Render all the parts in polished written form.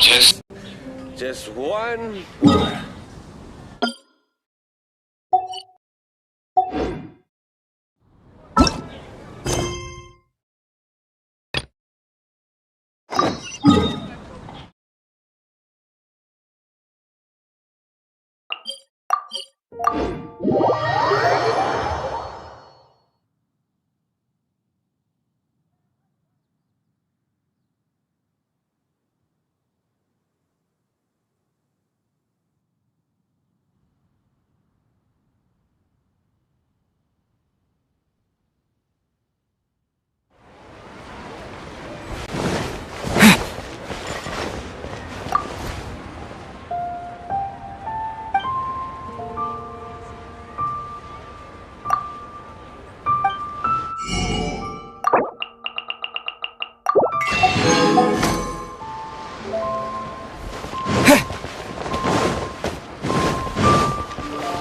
Just one more.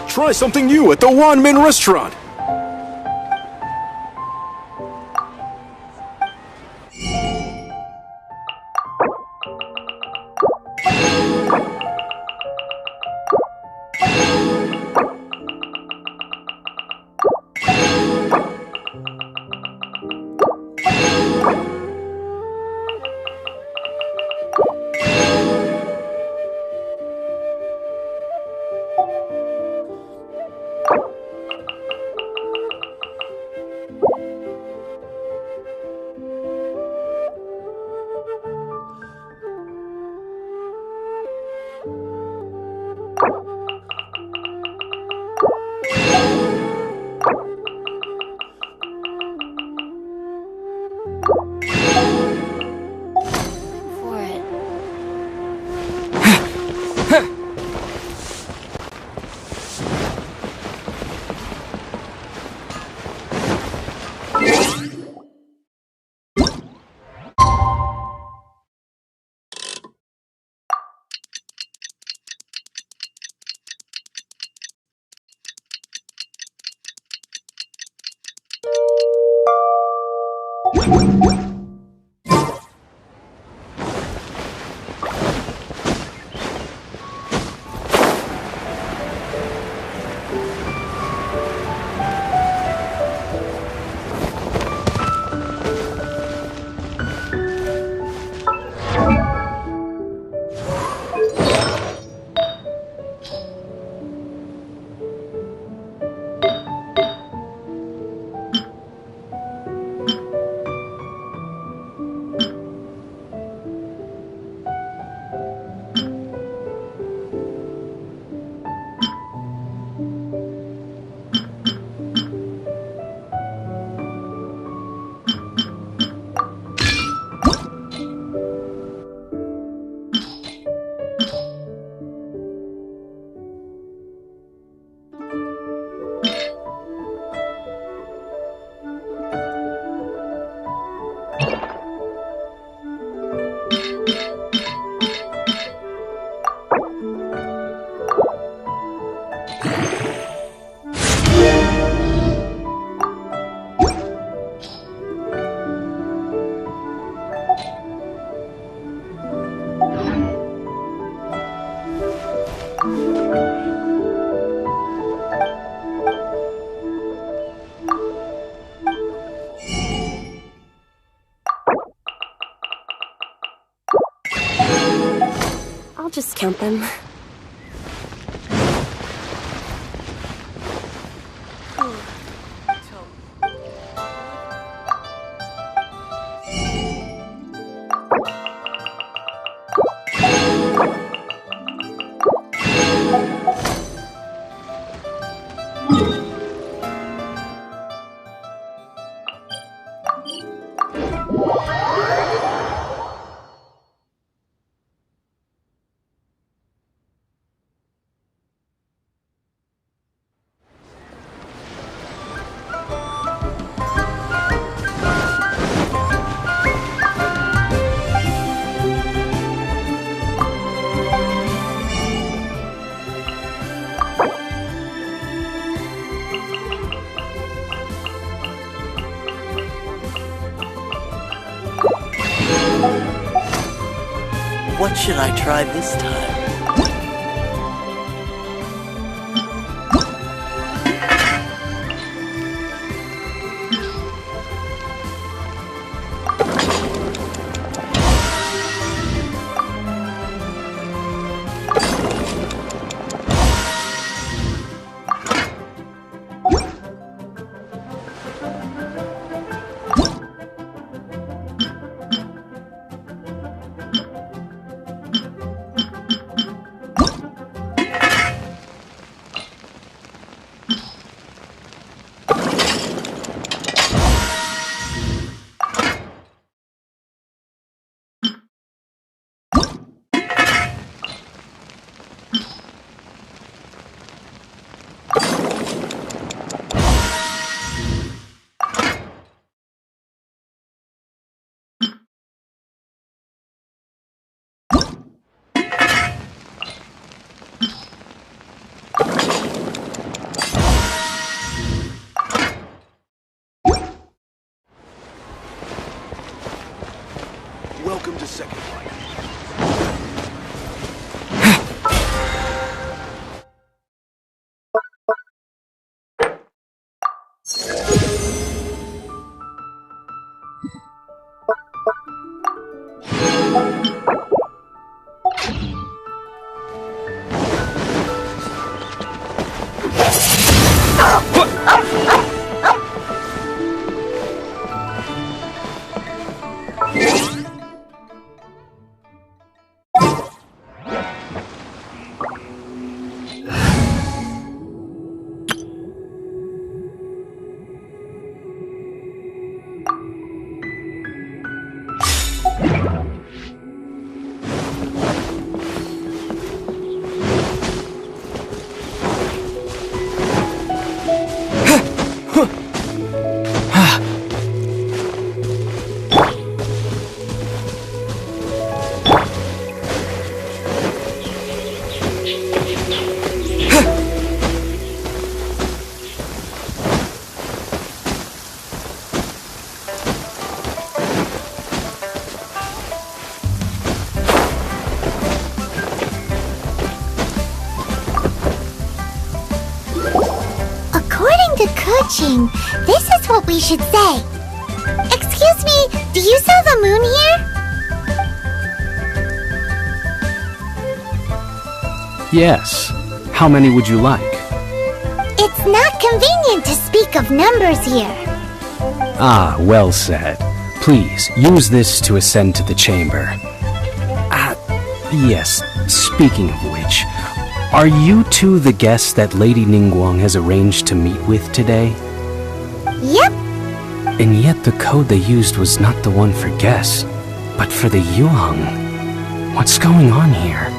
Try something new at the One-Man Restaurant! I'll just count them. What should I try this time? Welcome to Second Life. This is what we should say. Excuse me, do you sell the moon here? Yes. How many would you like? It's not convenient to speak of numbers here. Ah, well said. Please, use this to ascend to the chamber. Yes, speaking of which, are you two the guests that Lady Ningguang has arranged to meet with today? Yep. And yet the code they used was not the one for guests, but for the Yuheng. What's going on here?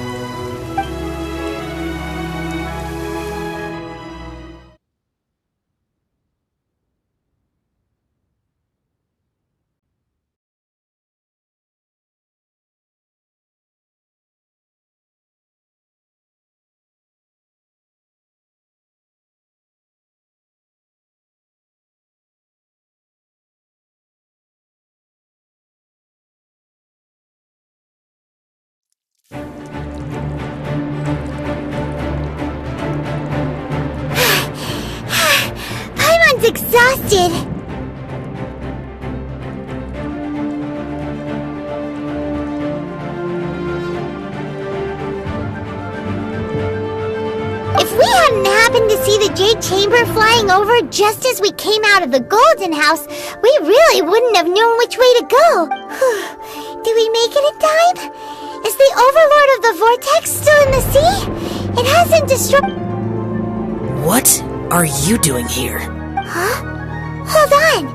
Paimon's exhausted. If we hadn't happened to see the Jade Chamber flying over just as we came out of the Golden House, we really wouldn't have known which way to go. Did we make it in time? Is the Overlord of the Vortex still in the sea? It hasn't destroyed... What are you doing here? Huh? Hold on!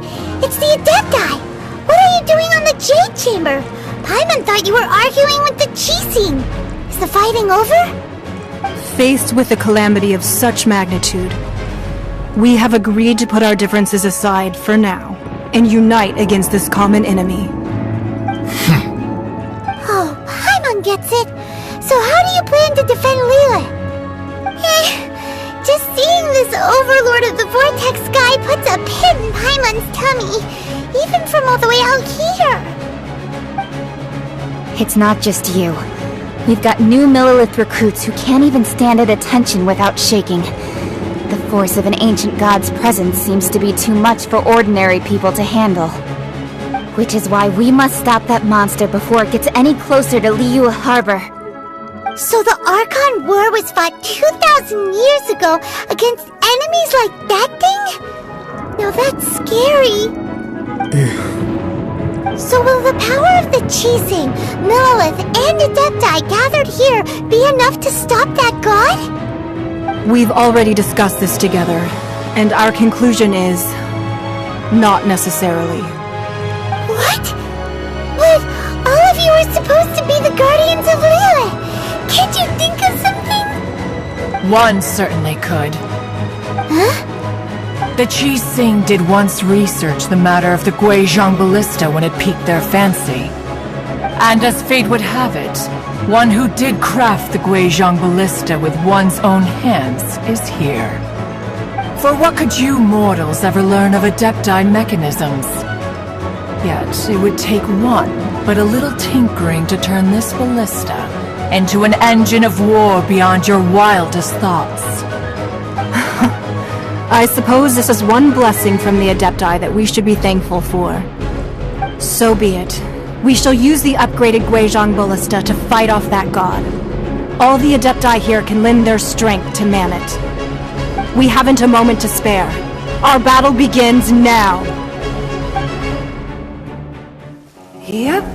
It's the Adepti! What are you doing on the Jade Chamber? Paimon thought you were arguing with the Chising. Is the fighting over? Faced with a calamity of such magnitude, we have agreed to put our differences aside for now and unite against this common enemy. Oh, Paimon gets it. So how do you plan to defend Leela? Just seeing this Overlord of the Vortex guy puts a pit in Paimon's tummy, even from all the way out here. It's not just you. We've got new Millilith recruits who can't even stand at attention without shaking. The force of an ancient god's presence seems to be too much for ordinary people to handle. Which is why we must stop that monster before it gets any closer to Liyue Harbor. So the Archon War was fought 2,000 years ago against enemies like that thing? Now that's scary. So will the power of the Chising, Millilith, and Adepti gathered here be enough to stop that god? We've already discussed this together, and our conclusion is... not necessarily. What? But all of you are supposed to be the Guardians of Liyue! Can't you think of something? One certainly could. Huh? The Chising did once research the matter of the Guizhong Ballista when it piqued their fancy. And as fate would have it, one who did craft the Guizhong Ballista with one's own hands is here. For what could you mortals ever learn of Adepti mechanisms? Yet, it would take one, but a little tinkering to turn this ballista into an engine of war beyond your wildest thoughts. I suppose this is one blessing from the Adepti that we should be thankful for. So be it. We shall use the upgraded Guizhong Ballista to fight off that god. All the Adepti here can lend their strength to man it. We haven't a moment to spare. Our battle begins now. Yep.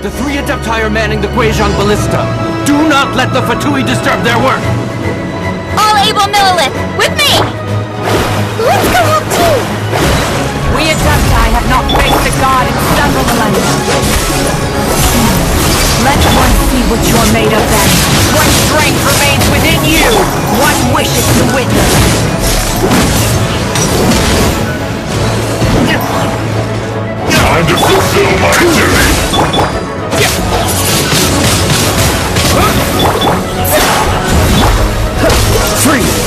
The three Adepti are manning the Guizhong Ballista. Do not let the Fatui disturb their work! All able Millilith, with me! Let's go help too! We Adepti have not faced a god in several millennia. Let one see what you're made of then. What strength remains within you? What wishes to witness? Time to fulfill my duty! Freeze!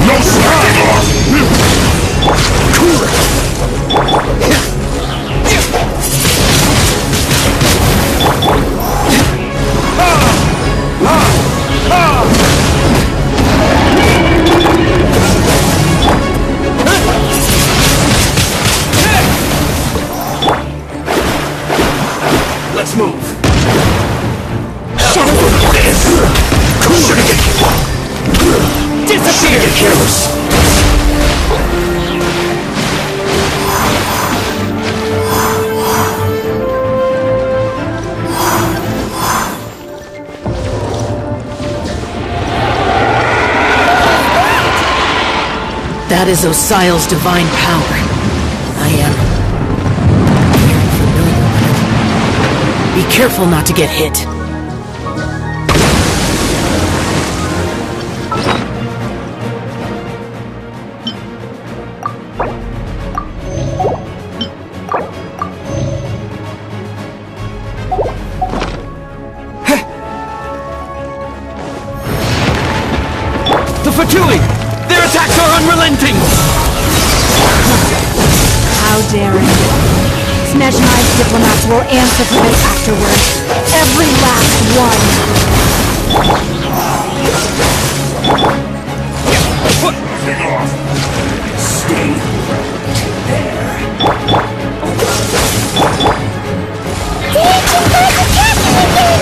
No slacking off! Cool it! Let's move! Disappear! Get careless! That is Osial's divine power. I am very familiar with it. Be careful not to get hit. The Fatui! Their attacks are unrelenting! How daring. Snezhnai's diplomats will answer for this afterward. Every last one! Stay there. Genshin got attacking again!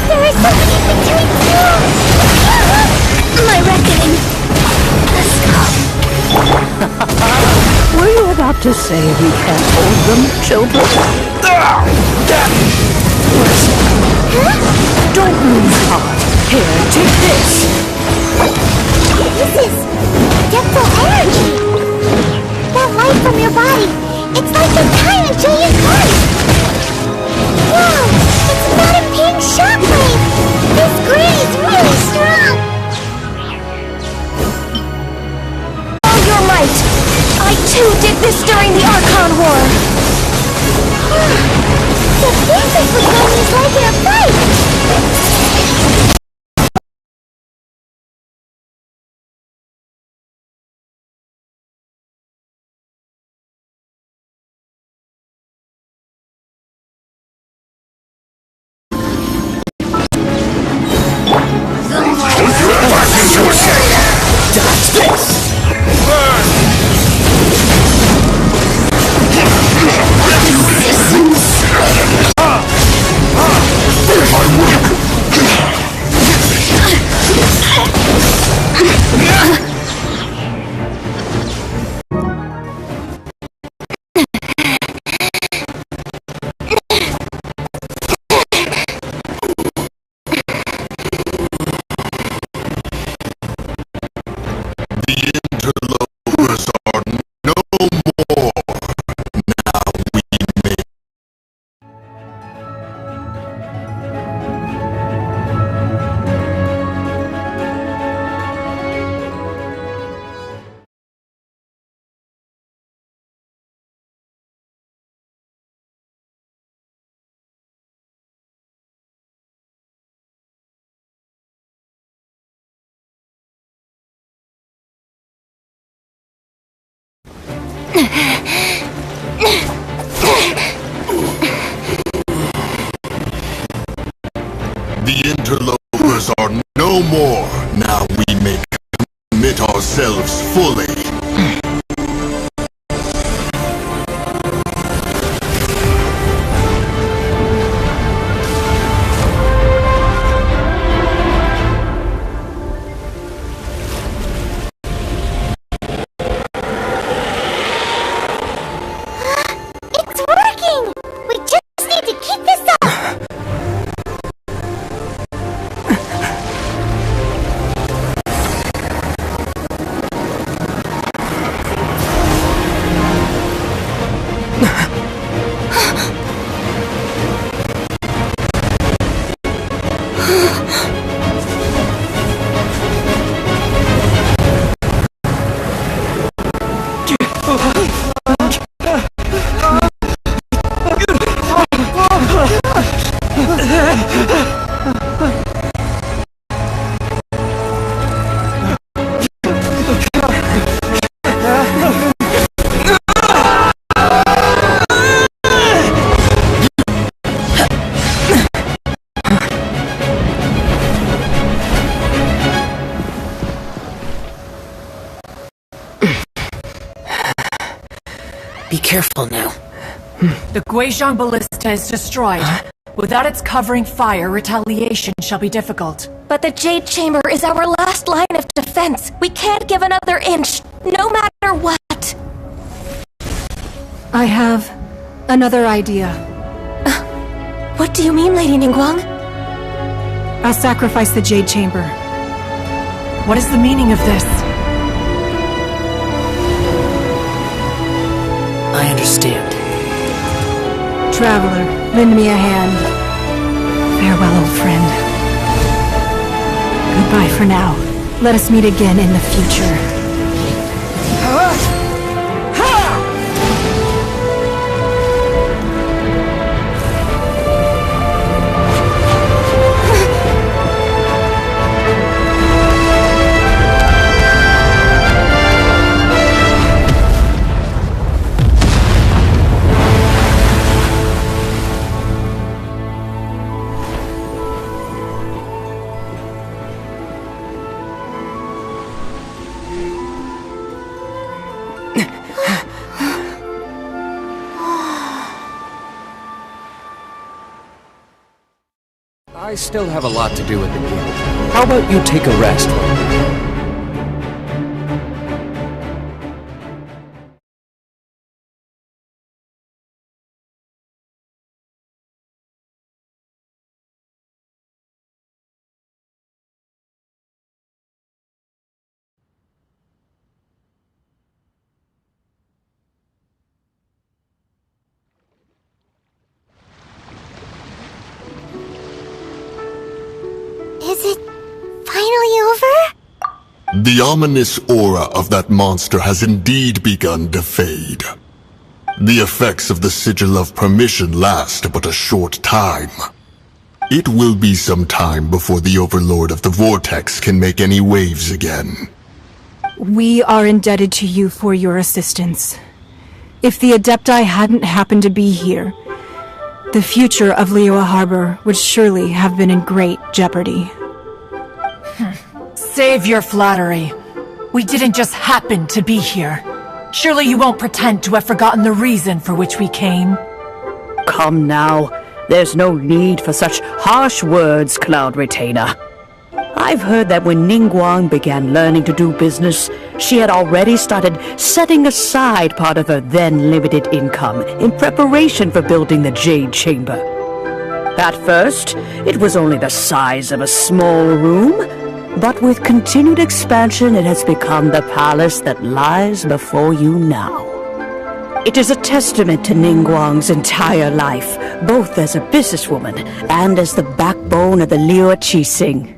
There is something in between too! My reckoning! Let's go! Were you about to say we can't hold them, children? Huh? Don't lose heart. Here, take this. This is depthful energy! That light from your body, it's like the time of Julia's heart! Wow! It's not a pink shockwave! This grid is really strong! Oh, you're right! I too did this during the Archon War! The physics was when he's like in a fight! Dodge this! The interlopers are no more. Now we may commit ourselves fully. It's working! We just need to keep this up! Be careful now. The Guizhong Ballista is destroyed. Without its covering fire, retaliation shall be difficult. But the Jade Chamber is our last line of defense. We can't give another inch, no matter what. I have another idea. What do you mean, Lady Ningguang? I'll sacrifice the Jade Chamber. What is the meaning of this? I understand. Traveler, lend me a hand. Farewell, old friend. Goodbye for now. Let us meet again in the future. I still have a lot to do with the guild. How about you take a rest? Is it finally over? The ominous aura of that monster has indeed begun to fade. The effects of the Sigil of Permission last but a short time. It will be some time before the Overlord of the Vortex can make any waves again. We are indebted to you for your assistance. If the Adepti hadn't happened to be here, the future of Liyue Harbor would surely have been in great jeopardy. Save your flattery. We didn't just happen to be here. Surely you won't pretend to have forgotten the reason for which we came. Come now. There's no need for such harsh words, Cloud Retainer. I've heard that when Ningguang began learning to do business, she had already started setting aside part of her then limited income in preparation for building the Jade Chamber. At first, it was only the size of a small room, but with continued expansion it has become the palace that lies before you now. It is a testament to Ningguang's entire life, both as a businesswoman and as the backbone of the Liyue Qixing.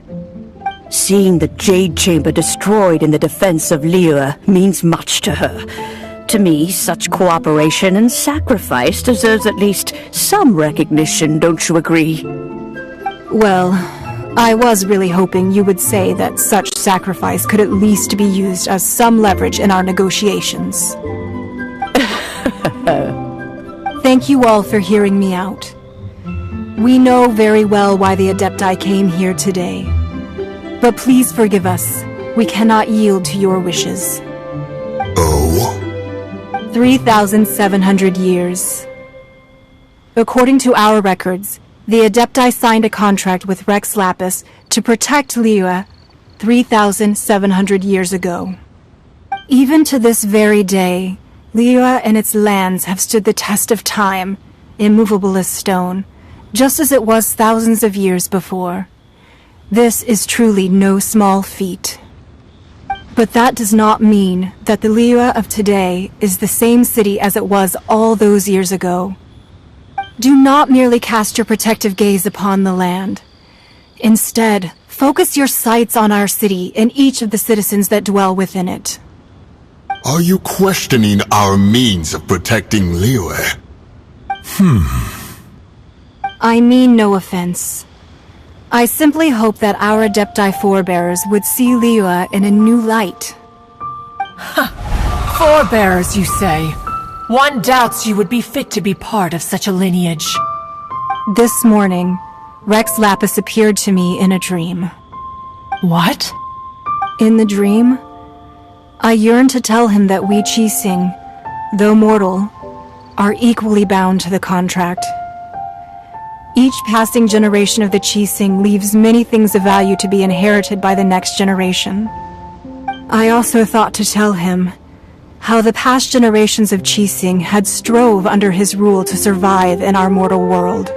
Seeing the Jade Chamber destroyed in the defense of Liyue means much to her. To me, such cooperation and sacrifice deserves at least some recognition, don't you agree? Well, I was really hoping you would say that such sacrifice could at least be used as some leverage in our negotiations. Thank you all for hearing me out. We know very well why the Adepti came here today. But please forgive us. We cannot yield to your wishes. Oh? 3,700 years. According to our records, the Adepti signed a contract with Rex Lapis to protect Liyue 3,700 years ago. Even to this very day, Liyue and its lands have stood the test of time, immovable as stone, just as it was thousands of years before. This is truly no small feat. But that does not mean that the Liyue of today is the same city as it was all those years ago. Do not merely cast your protective gaze upon the land. Instead, focus your sights on our city and each of the citizens that dwell within it. Are you questioning our means of protecting Liyue? I mean no offense. I simply hope that our Adepti forebears would see Liyue in a new light. Forebears, you say? One doubts you would be fit to be part of such a lineage. This morning, Rex Lapis appeared to me in a dream. What? In the dream, I yearned to tell him that we Qixing, though mortal, are equally bound to the contract. Each passing generation of the Qixing leaves many things of value to be inherited by the next generation. I also thought to tell him how the past generations of Qixing had strove under his rule to survive in our mortal world,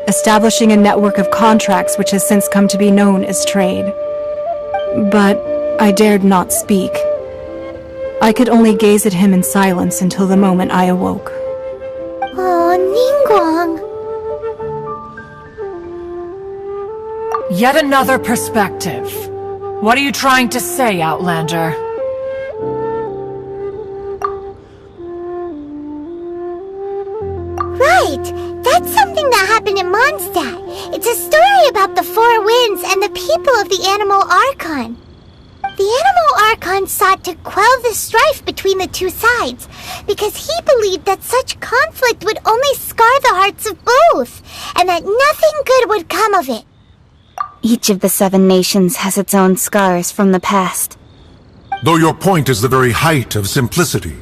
establishing a network of contracts which has since come to be known as trade. But I dared not speak. I could only gaze at him in silence until the moment I awoke. Oh, Ningguang. Yet another perspective. What are you trying to say, Outlander? Right! That's something that happened in Mondstadt. It's a story about the Four Winds and the people of the Animal Archon. The Animal Archon sought to quell the strife between the two sides, because he believed that such conflict would only scar the hearts of both, and that nothing good would come of it. Each of the 7 nations has its own scars from the past. Though your point is the very height of simplicity.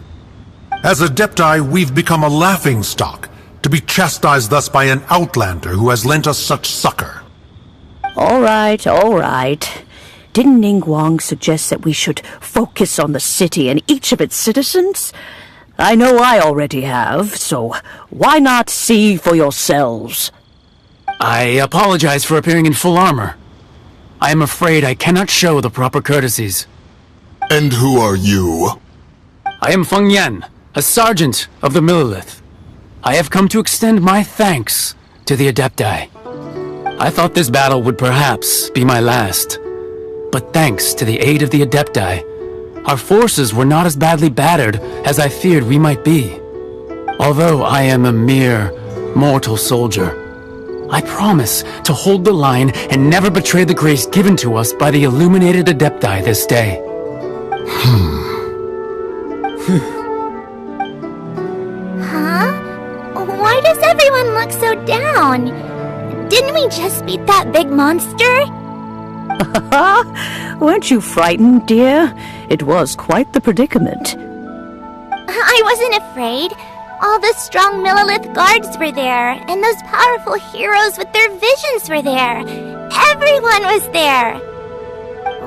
As Adepti, we've become a laughingstock, to be chastised thus by an outlander who has lent us such succor. All right, all right. Didn't Ningguang suggest that we should focus on the city and each of its citizens? I know I already have, so why not see for yourselves? I apologize for appearing in full armor. I am afraid I cannot show the proper courtesies. And who are you? I am Feng Yan, a sergeant of the Millelith. I have come to extend my thanks to the Adepti. I thought this battle would perhaps be my last. But thanks to the aid of the Adepti, our forces were not as badly battered as I feared we might be. Although I am a mere mortal soldier, I promise to hold the line and never betray the grace given to us by the illuminated Adepti this day. Huh? Why does everyone look so down? Didn't we just beat that big monster? Weren't you frightened, dear? It was quite the predicament. I wasn't afraid. All the strong Millelith guards were there, and those powerful heroes with their visions were there. Everyone was there.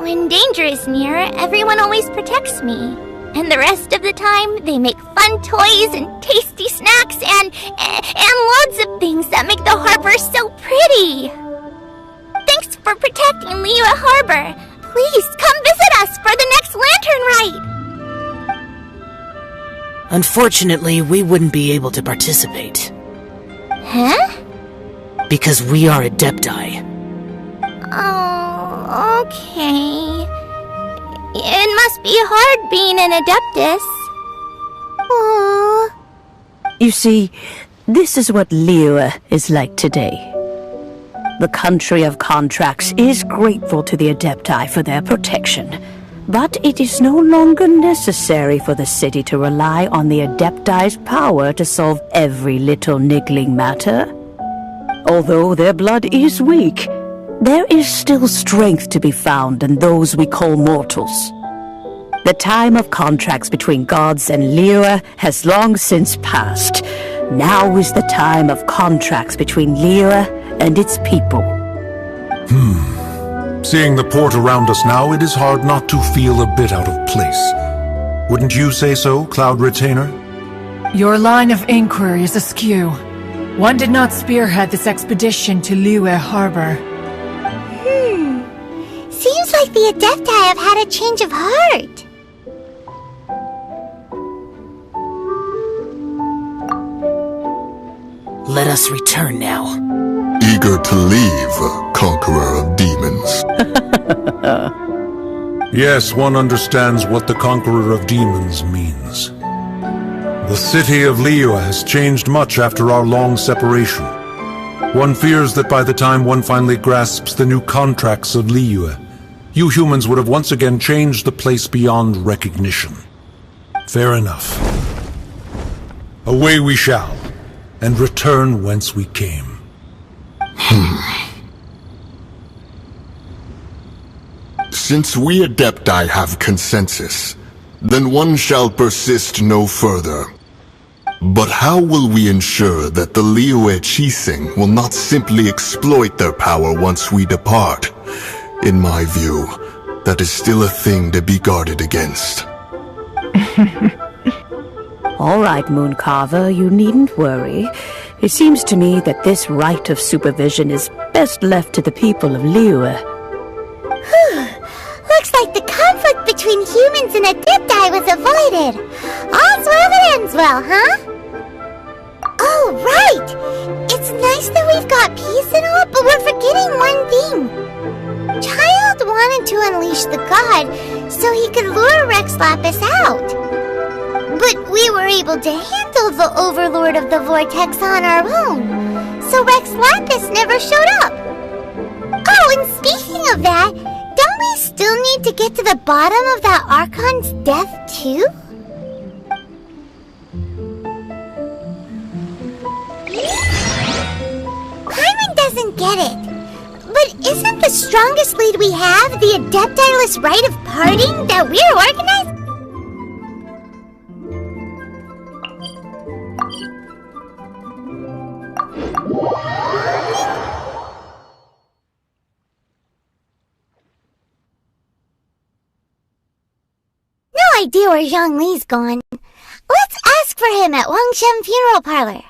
When danger is near, everyone always protects me. And the rest of the time, they make fun toys and tasty snacks and loads of things that make the harbor so pretty. Thanks for protecting Liyue Harbor. Please come visit us for the next lantern rite. Unfortunately, we wouldn't be able to participate. Huh? Because we are Adepti. Oh, okay. It must be hard being an Adeptus. Oh. You see, this is what Liyue is like today. The country of contracts is grateful to the Adepti for their protection, but it is no longer necessary for the city to rely on the Adepti's power to solve every little niggling matter. Although their blood is weak, there is still strength to be found in those we call mortals. The time of contracts between gods and Liyue has long since passed. Now is the time of contracts between Liyue and its people. Seeing the port around us now, it is hard not to feel a bit out of place. Wouldn't you say so, Cloud Retainer? Your line of inquiry is askew. One did not spearhead this expedition to Liyue Harbor. Seems like the Adepti have had a change of heart. Let us return now. Eager to leave, Conqueror of Demons. Yes, one understands what the Conqueror of Demons means. The city of Liyue has changed much after our long separation. One fears that by the time one finally grasps the new contracts of Liyue, you humans would have once again changed the place beyond recognition. Fair enough. Away we shall, and return whence we came. Since we Adepti have consensus, then one shall persist no further. But how will we ensure that the Liyue Qixing will not simply exploit their power once we depart? In my view, that is still a thing to be guarded against. All right, Mooncarver, you needn't worry. It seems to me that this right of supervision is best left to the people of Liyue. Looks like the conflict between humans and Adepti was avoided. All's well that ends well, huh? Oh, right! It's nice that we've got peace and all, but we're forgetting one thing. Child wanted to unleash the god so he could lure Rex Lapis out. But we were able to handle the Overlord of the Vortex on our own, so Rex Lapis never showed up. Oh, and speaking of that, don't we still need to get to the bottom of that Archon's death, too? Paimon doesn't get it. But isn't the strongest lead we have the Adepti-less rite of parting that we're organizing? No idea where Zhongli's gone. Let's ask for him at Wangshen Funeral Parlor.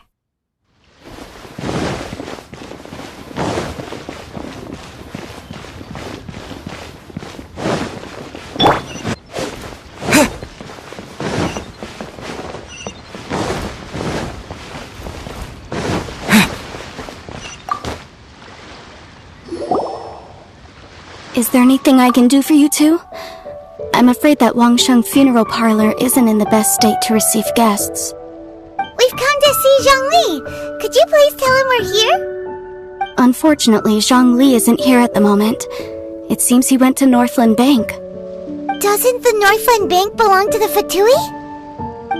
Is there anything I can do for you two? I'm afraid that Wangsheng Funeral Parlor isn't in the best state to receive guests. We've come to see Zhongli. Could you please tell him we're here? Unfortunately, Zhongli isn't here at the moment. It seems he went to Northland Bank. Doesn't the Northland Bank belong to the Fatui?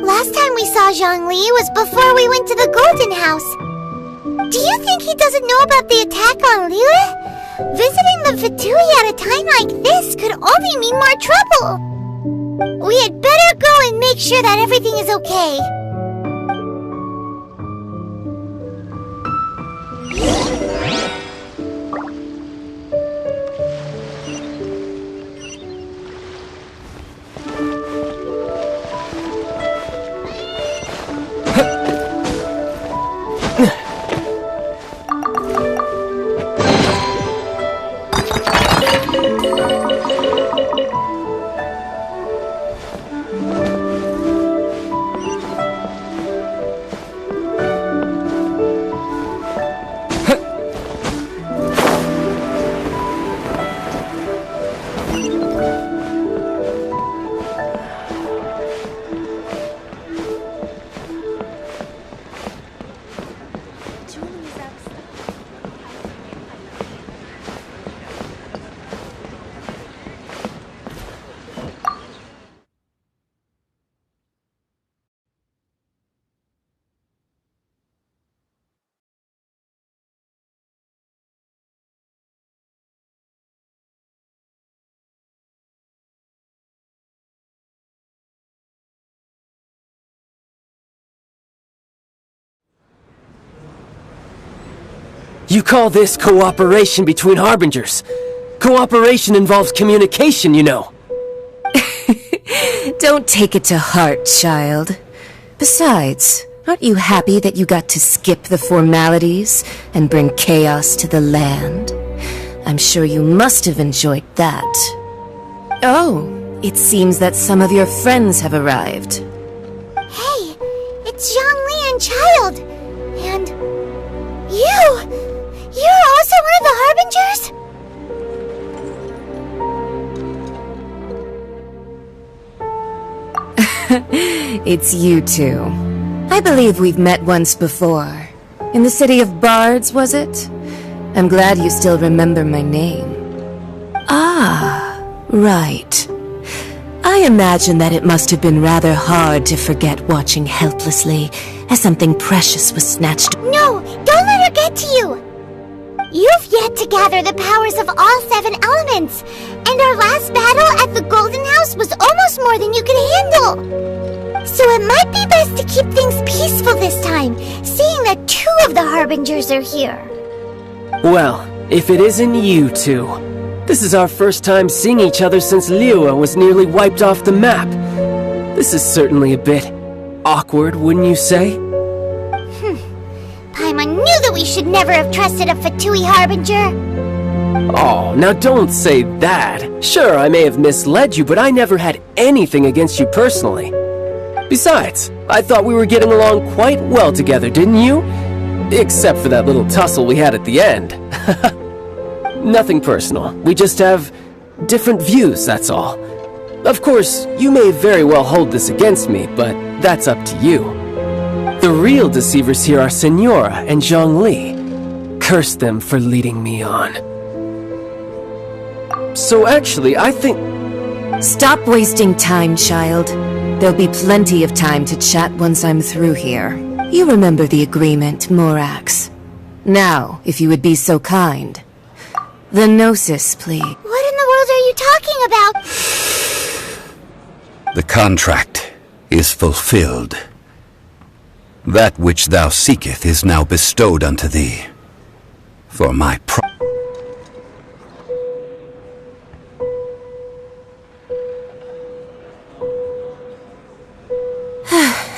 Last time we saw Zhongli was before we went to the Golden House. Do you think he doesn't know about the attack on Liyue? Visiting the Fatui at a time like this could only mean more trouble. We had better go and make sure that everything is okay. You call this cooperation between Harbingers? Cooperation involves communication, you know. Don't take it to heart, child. Besides, aren't you happy that you got to skip the formalities and bring chaos to the land? I'm sure you must have enjoyed that. Oh, it seems that some of your friends have arrived. Hey, it's Zhongli and Child. And you! You're also one of the Harbingers? It's you two. I believe we've met once before. In the city of Bards, was it? I'm glad you still remember my name. Ah, right. I imagine that it must have been rather hard to forget watching helplessly as something precious was snatched. No, don't let her get to you! You've yet to gather the powers of all 7 elements, and our last battle at the Golden House was almost more than you could handle. So it might be best to keep things peaceful this time, seeing that 2 of the Harbingers are here. Well, if it isn't you two. This is our first time seeing each other since Liyue was nearly wiped off the map. This is certainly a bit awkward, wouldn't you say? Paimon knew that we should never have trusted a Fatui Harbinger. Oh, now don't say that. Sure, I may have misled you, but I never had anything against you personally. Besides, I thought we were getting along quite well together, didn't you? Except for that little tussle we had at the end. Nothing personal. We just have different views, that's all. Of course, you may very well hold this against me, but that's up to you. The real deceivers here are Senora and Zhongli. Curse them for leading me on. So actually, I think... Stop wasting time, child. There'll be plenty of time to chat once I'm through here. You remember the agreement, Morax. Now, if you would be so kind. The Gnosis, please. What in the world are you talking about? The contract is fulfilled. That which thou seeketh is now bestowed unto thee. For my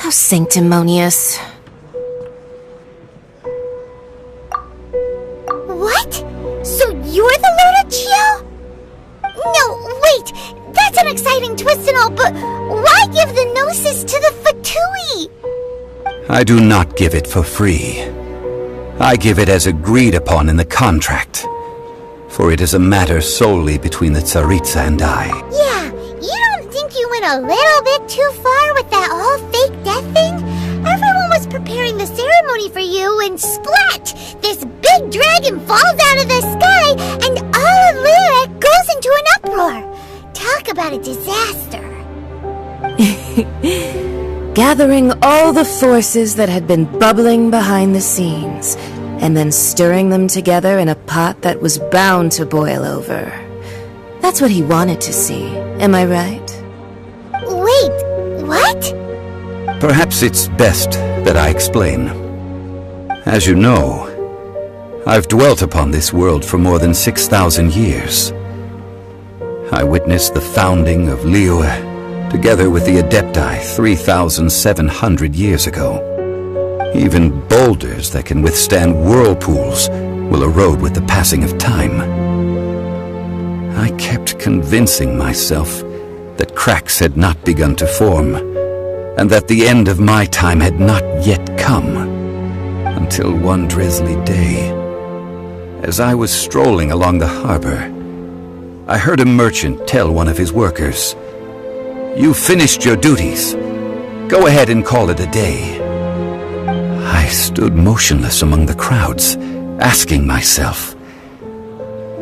How sanctimonious. What? So you're the Lord of Chio? No, wait! That's an exciting twist and all, but why give the Gnosis to the Fatui? I do not give it for free. I give it as agreed upon in the contract. For it is a matter solely between the Tsaritsa and I. Yeah, you don't think you went a little bit too far with that whole fake death thing? Everyone was preparing the ceremony for you and splat! This big dragon falls out of the sky and all of Lyric goes into an uproar. Talk about a disaster. Gathering all the forces that had been bubbling behind the scenes, and then stirring them together in a pot that was bound to boil over. That's what he wanted to see, am I right? Wait, what? Perhaps it's best that I explain. As you know, I've dwelt upon this world for more than 6,000 years. I witnessed the founding of Liyue, together with the Adepti 3,700 years ago. Even boulders that can withstand whirlpools will erode with the passing of time. I kept convincing myself that cracks had not begun to form, and that the end of my time had not yet come. Until one drizzly day, as I was strolling along the harbor, I heard a merchant tell one of his workers, "You've finished your duties. Go ahead and call it a day." I stood motionless among the crowds, asking myself,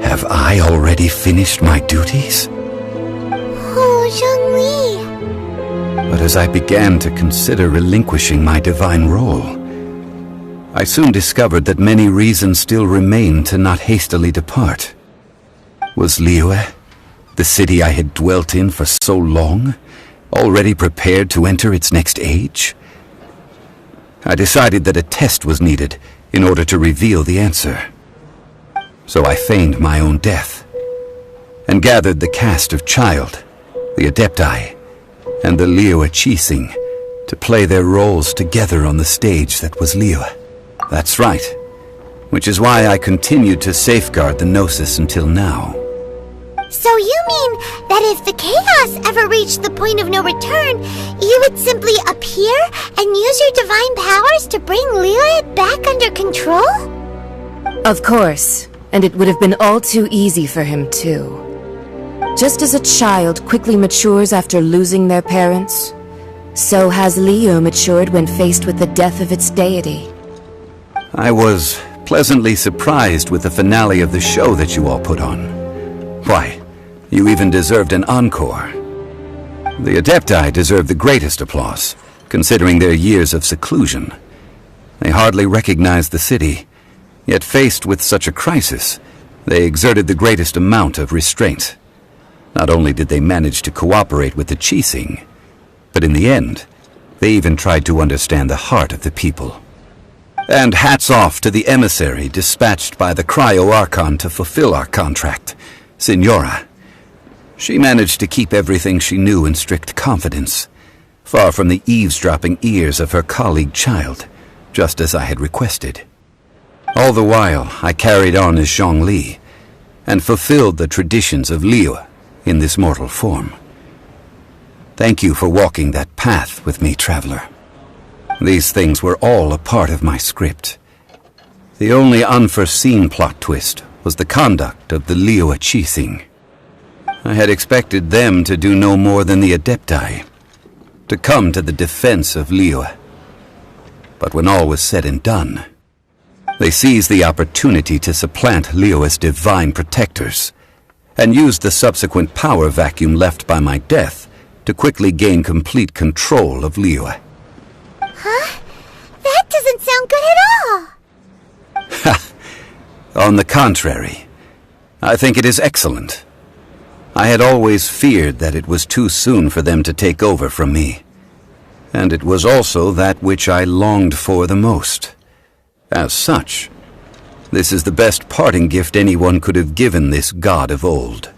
have I already finished my duties? Oh, Zhongli. But as I began to consider relinquishing my divine role, I soon discovered that many reasons still remained to not hastily depart. Was Liyue, the city I had dwelt in for so long, already prepared to enter its next age? I decided that a test was needed in order to reveal the answer. So I feigned my own death, and gathered the cast of Child, the Adepti, and the Liyue Qixing to play their roles together on the stage that was Liyue. That's right, which is why I continued to safeguard the Gnosis until now. So you mean that if the chaos ever reached the point of no return, you would simply appear and use your divine powers to bring Liyue back under control? Of course, and it would have been all too easy for him too. Just as a child quickly matures after losing their parents, so has Liyue matured when faced with the death of its deity. I was pleasantly surprised with the finale of the show that you all put on. Why, you even deserved an encore. The Adepti deserve the greatest applause, considering their years of seclusion. They hardly recognized the city, yet faced with such a crisis, they exerted the greatest amount of restraint. Not only did they manage to cooperate with the Qixing, but in the end, they even tried to understand the heart of the people. And hats off to the emissary dispatched by the Cryo-Archon to fulfill our contract, Senora. She managed to keep everything she knew in strict confidence, far from the eavesdropping ears of her colleague Child, just as I had requested. All the while, I carried on as Zhongli, and fulfilled the traditions of Liyue in this mortal form. Thank you for walking that path with me, traveler. These things were all a part of my script. The only unforeseen plot twist was the conduct of the Liyue Qixing. I had expected them to do no more than the Adepti, to come to the defense of Liyue. But when all was said and done, they seized the opportunity to supplant Liyue as divine protectors, and used the subsequent power vacuum left by my death to quickly gain complete control of Liyue. Huh? That doesn't sound good at all! On the contrary, I think it is excellent. I had always feared that it was too soon for them to take over from me, and it was also that which I longed for the most. As such, this is the best parting gift anyone could have given this god of old.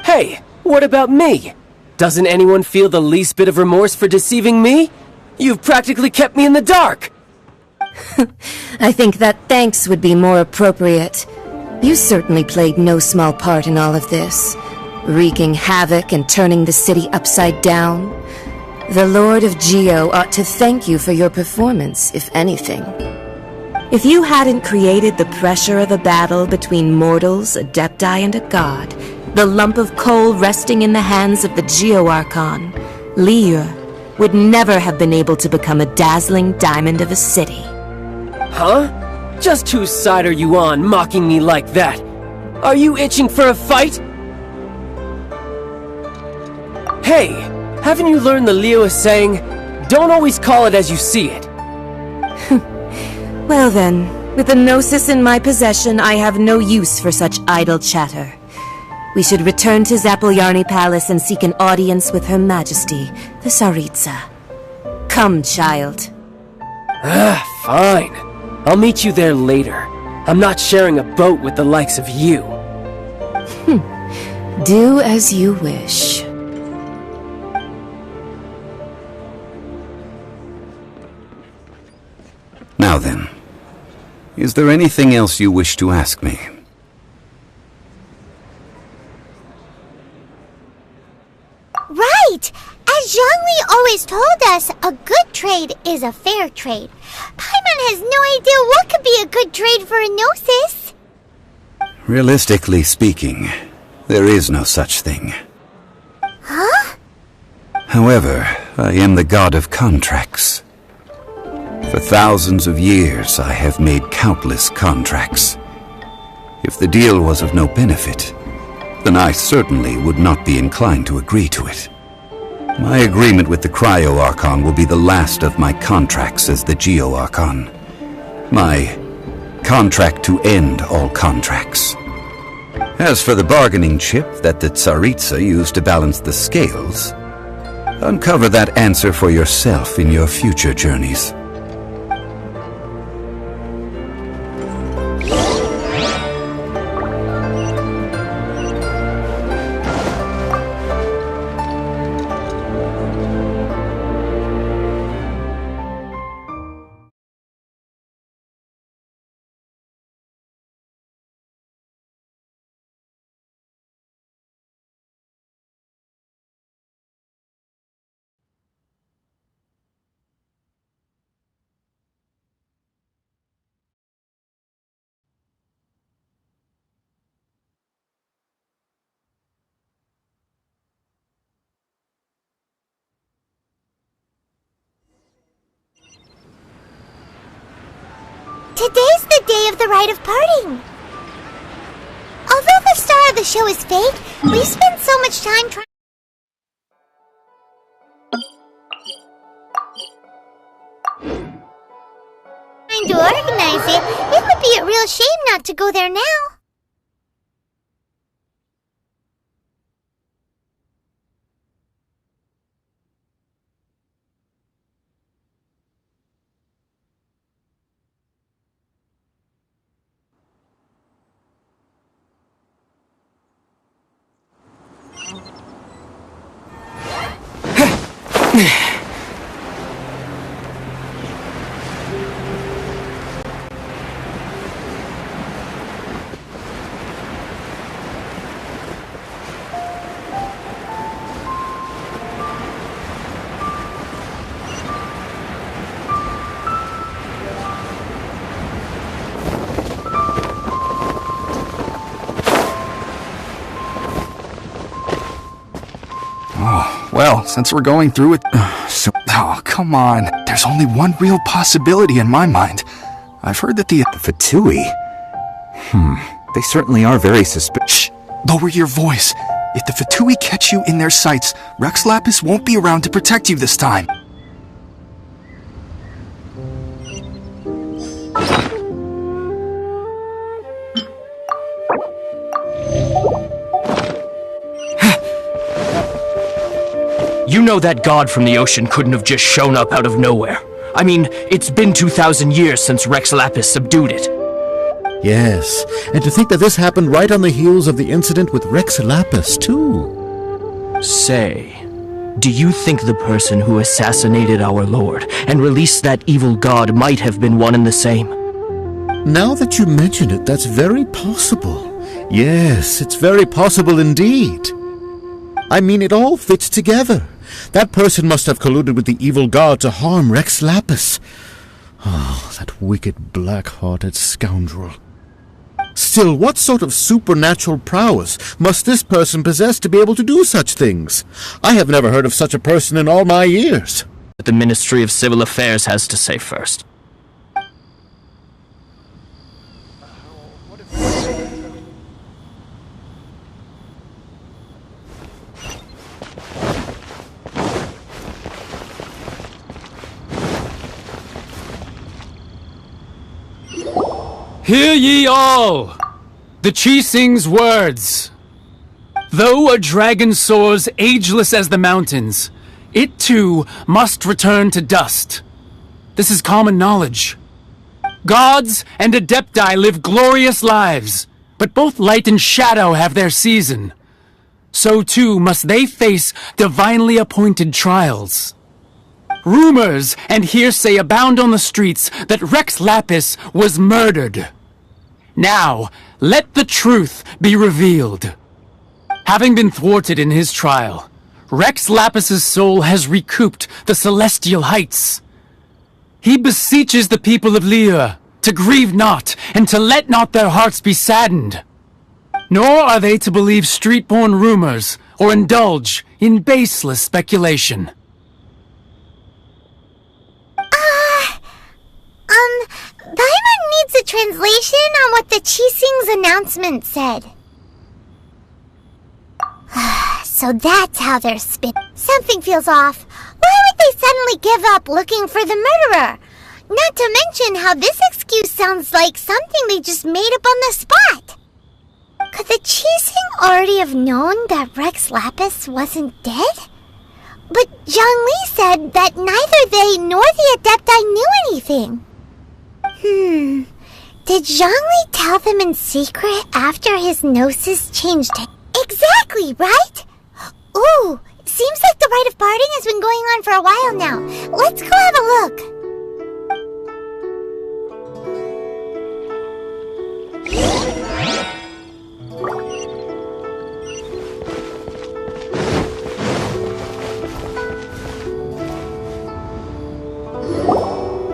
Hey, what about me? Doesn't anyone feel the least bit of remorse for deceiving me? You've practically kept me in the dark! I think that thanks would be more appropriate. You certainly played no small part in all of this, wreaking havoc and turning the city upside down. The Lord of Geo ought to thank you for your performance, if anything. If you hadn't created the pressure of a battle between mortals, Adepti, and a god, the lump of coal resting in the hands of the Geo-Archon, Liyue, would never have been able to become a dazzling diamond of a city. Huh? Just whose side are you on, mocking me like that? Are you itching for a fight? Hey, haven't you learned the Liyue saying, don't always call it as you see it? Well then, with the Gnosis in my possession, I have no use for such idle chatter. We should return to Zapoljarny Palace and seek an audience with Her Majesty, the Tsaritsa. Come, child. Fine. I'll meet you there later. I'm not sharing a boat with the likes of you. Do as you wish. Now then, is there anything else you wish to ask me? Right! As Zhongli always told us, a good trade is a fair trade. Paimon has no idea what could be a good trade for a Gnosis. Realistically speaking, there is no such thing. Huh? However, I am the god of contracts. For thousands of years, I have made countless contracts. If the deal was of no benefit, then I certainly would not be inclined to agree to it. My agreement with the Cryo-Archon will be the last of my contracts as the Geo-Archon. My contract to end all contracts. As for the bargaining chip that the Tsaritsa used to balance the scales, uncover that answer for yourself in your future journeys. Today's the day of the rite of parting. Although the star of the show is fake, we spent so much time trying to organize it. It would be a real shame not to go there now. Oh, well, since we're going through it... come on. There's only one real possibility in my mind. I've heard that the Fatui? They certainly are very suspicious. Shh! Lower your voice. If the Fatui catch you in their sights, Rex Lapis won't be around to protect you this time. You know that god from the ocean couldn't have just shown up out of nowhere. I mean, it's been 2,000 years since Rex Lapis subdued it. Yes, and to think that this happened right on the heels of the incident with Rex Lapis, too. Say, do you think the person who assassinated our lord and released that evil god might have been one and the same? Now that you mention it, that's very possible. Yes, it's very possible indeed. I mean, it all fits together. That person must have colluded with the evil god to harm Rex Lapis. Oh, that wicked, black-hearted scoundrel. Still, what sort of supernatural prowess must this person possess to be able to do such things? I have never heard of such a person in all my years. What the Ministry of Civil Affairs has to say first. Hear ye all! The Chi Sing's words. Though a dragon soars ageless as the mountains, it too must return to dust. This is common knowledge. Gods and Adepti live glorious lives, but both light and shadow have their season. So too must they face divinely appointed trials. Rumors and hearsay abound on the streets that Rex Lapis was murdered. Now, let the truth be revealed. Having been thwarted in his trial, Rex Lapis's soul has recouped the celestial heights. He beseeches the people of Liyue to grieve not and to let not their hearts be saddened. Nor are they to believe street-born rumors or indulge in baseless speculation. Paimon needs a translation on what the Chi Sing's announcement said. So that's how they're spit. Something feels off. Why would they suddenly give up looking for the murderer? Not to mention how this excuse sounds like something they just made up on the spot. Could the Chi Sing already have known that Rex Lapis wasn't dead? But Zhongli said that neither they nor the Adepti knew anything. Did Zhongli tell them in secret after his gnosis changed? Exactly, right? Ooh, seems like the rite of parting has been going on for a while now. Let's go have a look.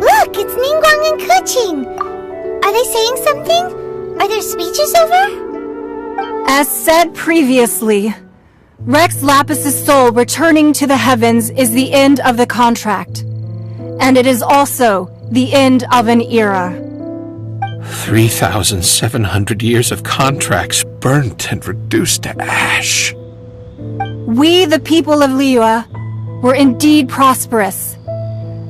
Look, it's Ningguang and Keqing. Are they saying something? Are their speeches over? As said previously, Rex Lapis's soul returning to the heavens is the end of the contract. And it is also the end of an era. 3,700 years of contracts burnt and reduced to ash. We, the people of Liyue, were indeed prosperous.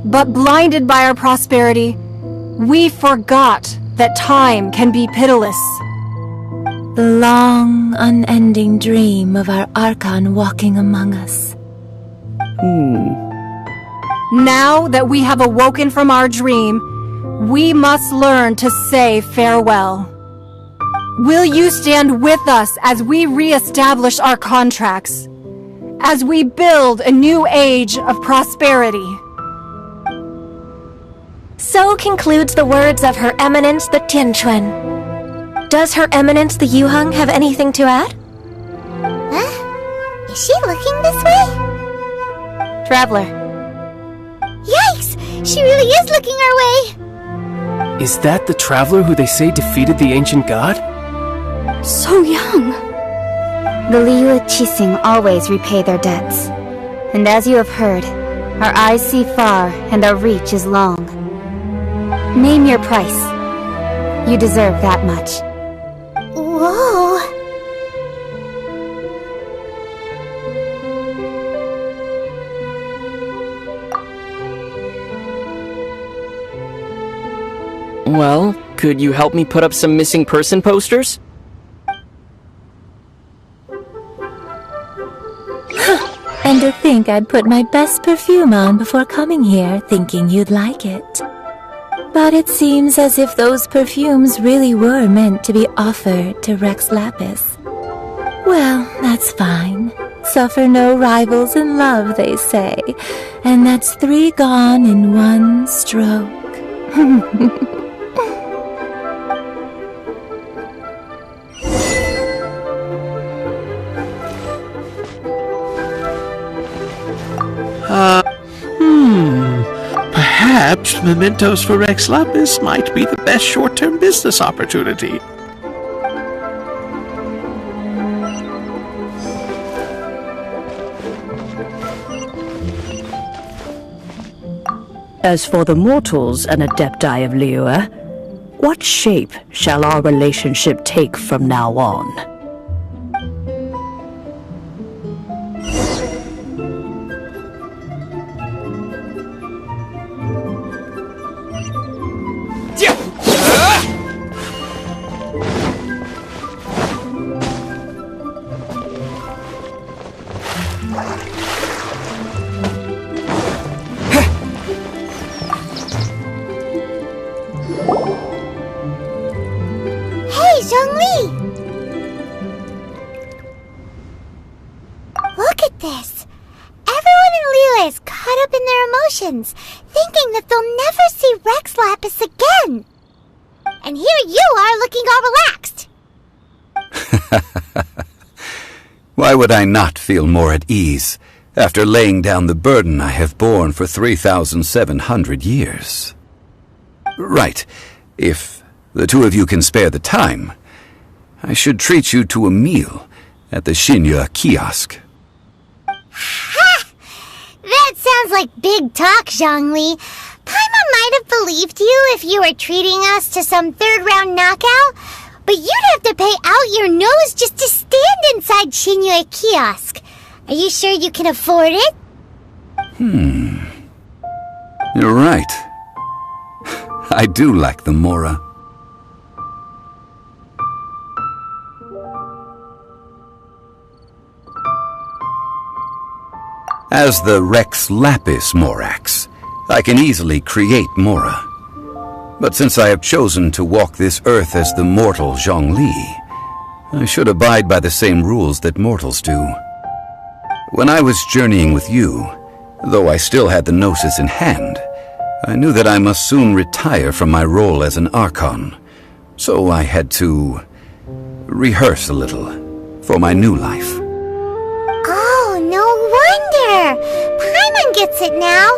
But blinded by our prosperity, we forgot that time can be pitiless. The long, unending dream of our Archon walking among us. Now that we have awoken from our dream, we must learn to say farewell. Will you stand with us as we re-establish our contracts? As we build a new age of prosperity? So concludes the words of Her Eminence the Tianquan. Does Her Eminence the Yuheng have anything to add? Huh? Is she looking this way? Traveler. Yikes! She really is looking our way! Is that the traveler who they say defeated the ancient god? So young. The Liyue Qixing always repay their debts. And as you have heard, our eyes see far and our reach is long. Name your price. You deserve that much. Whoa! Well, could you help me put up some missing person posters? And to think I'd put my best perfume on before coming here, thinking you'd like it. But it seems as if those perfumes really were meant to be offered to Rex Lapis. Well, that's fine. Suffer no rivals in love, they say. And that's 3 gone in 1 stroke. Perhaps mementos for Rex Lapis might be the best short-term business opportunity. As for the mortals and Adepti of Liyue, what shape shall our relationship take from now on? Hey, Zhongli! Look at this! Everyone in Liyue is caught up in their emotions, thinking that they'll never see Rex Lapis again! And here you are looking all relaxed! Why would I not feel more at ease after laying down the burden I have borne for 3,700 years? Right, if the two of you can spare the time, I should treat you to a meal at the Xinyue kiosk. Ha! That sounds like big talk, Zhongli. Paimon might have believed you if you were treating us to some third-round knockout, but you'd have to pay out your nose just to stand inside Xinyue kiosk. Are you sure you can afford it? You're right. I do like the Mora. As the Rex Lapis Morax, I can easily create Mora. But since I have chosen to walk this earth as the mortal Zhongli, I should abide by the same rules that mortals do. When I was journeying with you, though I still had the Gnosis in hand, I knew that I must soon retire from my role as an Archon, so I had to rehearse a little for my new life. Oh, no wonder! Paimon gets it now.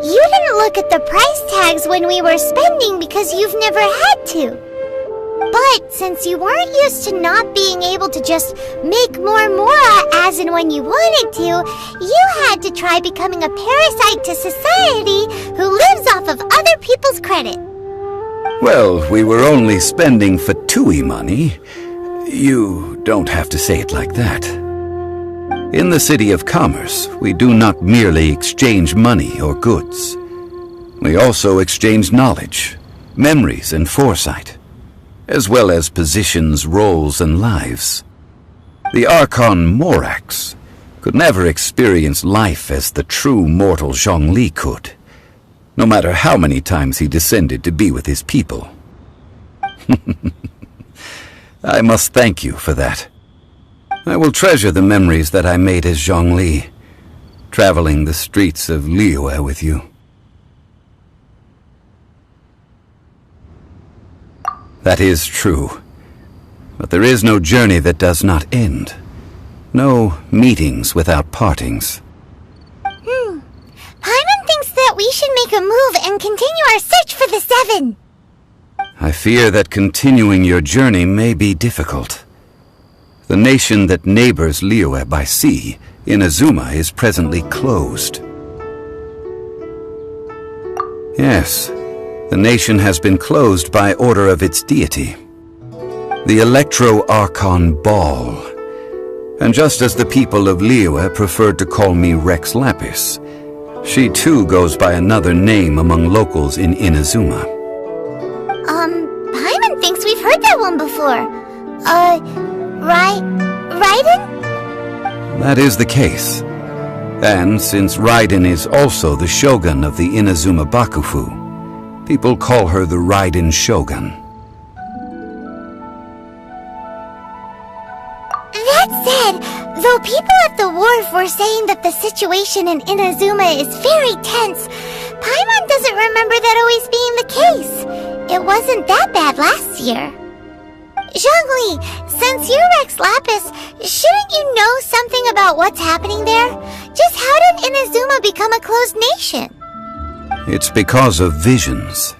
You didn't look at the price tags when we were spending because you've never had to. But since you weren't used to not being able to just make more Mora as and when you wanted to, you had to try becoming a parasite to society who lives off of other people's credit. Well, we were only spending Fatui money. You don't have to say it like that. In the City of Commerce, we do not merely exchange money or goods. We also exchange knowledge, memories, and foresight, as well as positions, roles, and lives. The Archon Morax could never experience life as the true mortal Zhongli could, no matter how many times he descended to be with his people. I must thank you for that. I will treasure the memories that I made as Zhongli, traveling the streets of Liyue with you. That is true. But there is no journey that does not end. No meetings without partings. Paimon thinks that we should make a move and continue our search for the 7. I fear that continuing your journey may be difficult. The nation that neighbors Liyue by sea, Inazuma, is presently closed. Yes, the nation has been closed by order of its deity, the Electro-Archon Ball. And just as the people of Liyue preferred to call me Rex Lapis, she too goes by another name among locals in Inazuma. Paimon thinks we've heard that one before. Raiden? That is the case. And since Raiden is also the Shogun of the Inazuma Bakufu, people call her the Raiden Shogun. That said, though people at the wharf were saying that the situation in Inazuma is very tense, Paimon doesn't remember that always being the case. It wasn't that bad last year. Zhongli, since you're Rex Lapis, shouldn't you know something about what's happening there? Just how did Inazuma become a closed nation? It's because of visions.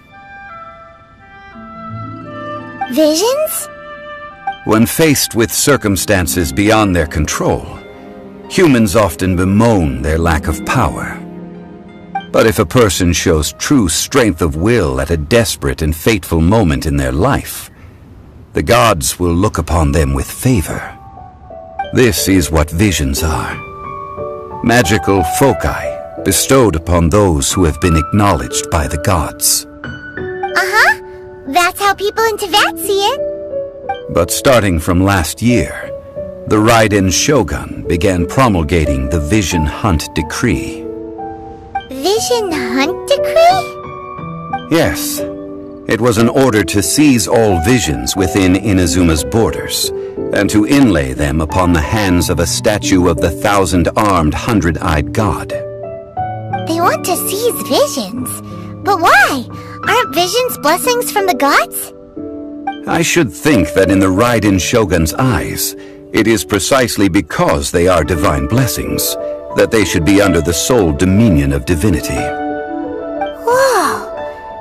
Visions? When faced with circumstances beyond their control, humans often bemoan their lack of power. But if a person shows true strength of will at a desperate and fateful moment in their life, the gods will look upon them with favor. This is what visions are. Magical foci bestowed upon those who have been acknowledged by the gods. Uh-huh. That's how people in Teyvat see it. But starting from last year, the Raiden Shogun began promulgating the Vision Hunt Decree. Vision Hunt Decree? Yes. It was an order to seize all visions within Inazuma's borders, and to inlay them upon the hands of a statue of the 1,000-armed, 100-eyed god. They want to seize visions. But why? Aren't visions blessings from the gods? I should think that in the Raiden Shogun's eyes, it is precisely because they are divine blessings that they should be under the sole dominion of divinity. Whoa,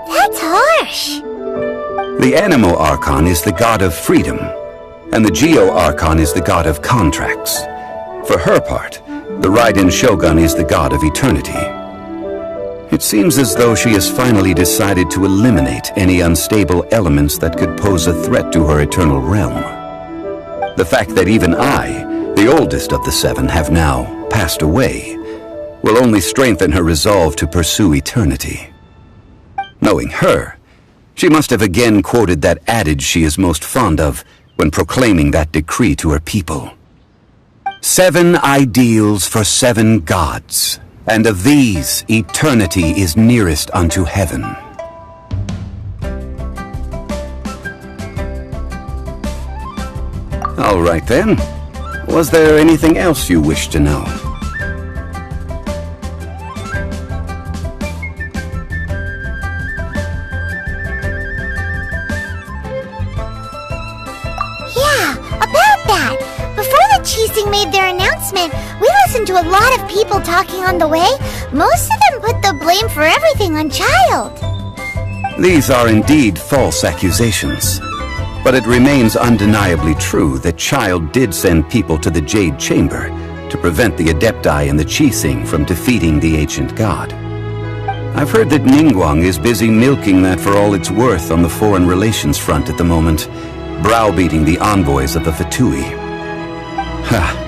that's harsh. The Animo Archon is the god of freedom, and the Geo Archon is the god of contracts. For her part, the Raiden Shogun is the god of eternity. It seems as though she has finally decided to eliminate any unstable elements that could pose a threat to her eternal realm. The fact that even I, the oldest of the seven, have now passed away, will only strengthen her resolve to pursue eternity. Knowing her, she must have again quoted that adage she is most fond of when proclaiming that decree to her people. 7 ideals for 7 gods, and of these, eternity is nearest unto heaven. All right then. Was there anything else you wish to know? Yeah, about that. Before the Qixing made their announcement, we listened to a lot of people talking on the way. Most of them put the blame for everything on Child. These are indeed false accusations. But it remains undeniably true that Child did send people to the Jade Chamber to prevent the Adepti and the Qixing from defeating the ancient god. I've heard that Ningguang is busy milking that for all it's worth on the foreign relations front at the moment, browbeating the envoys of the Fatui. Ha!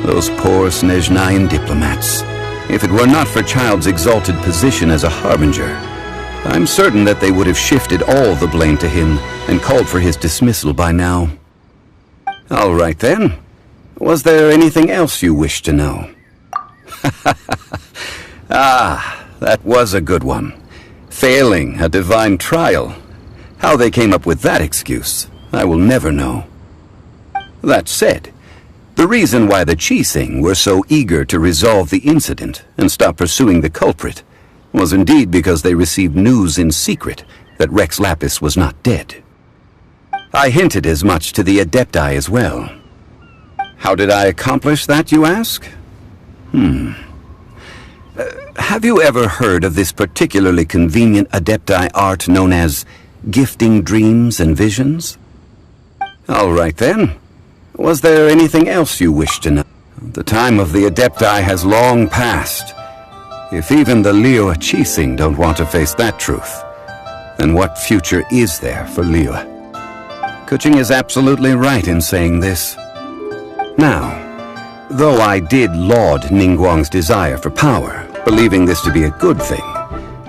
Those poor Snezhnayan diplomats. If it were not for Child's exalted position as a harbinger, I'm certain that they would have shifted all the blame to him and called for his dismissal by now. All right then. Was there anything else you wished to know? Ah, that was a good one. Failing a divine trial. How they came up with that excuse, I will never know. That said, the reason why the Qixing were so eager to resolve the incident and stop pursuing the culprit was indeed because they received news in secret that Rex Lapis was not dead. I hinted as much to the Adepti as well. How did I accomplish that, you ask? Have you ever heard of this particularly convenient Adepti art known as gifting dreams and visions? All right then. Was there anything else you wish to know? The time of the Adepti has long passed. If even the Liyue Qixing don't want to face that truth, then what future is there for Liyue? Kuching is absolutely right in saying this. Now, though I did laud Ningguang's desire for power, believing this to be a good thing,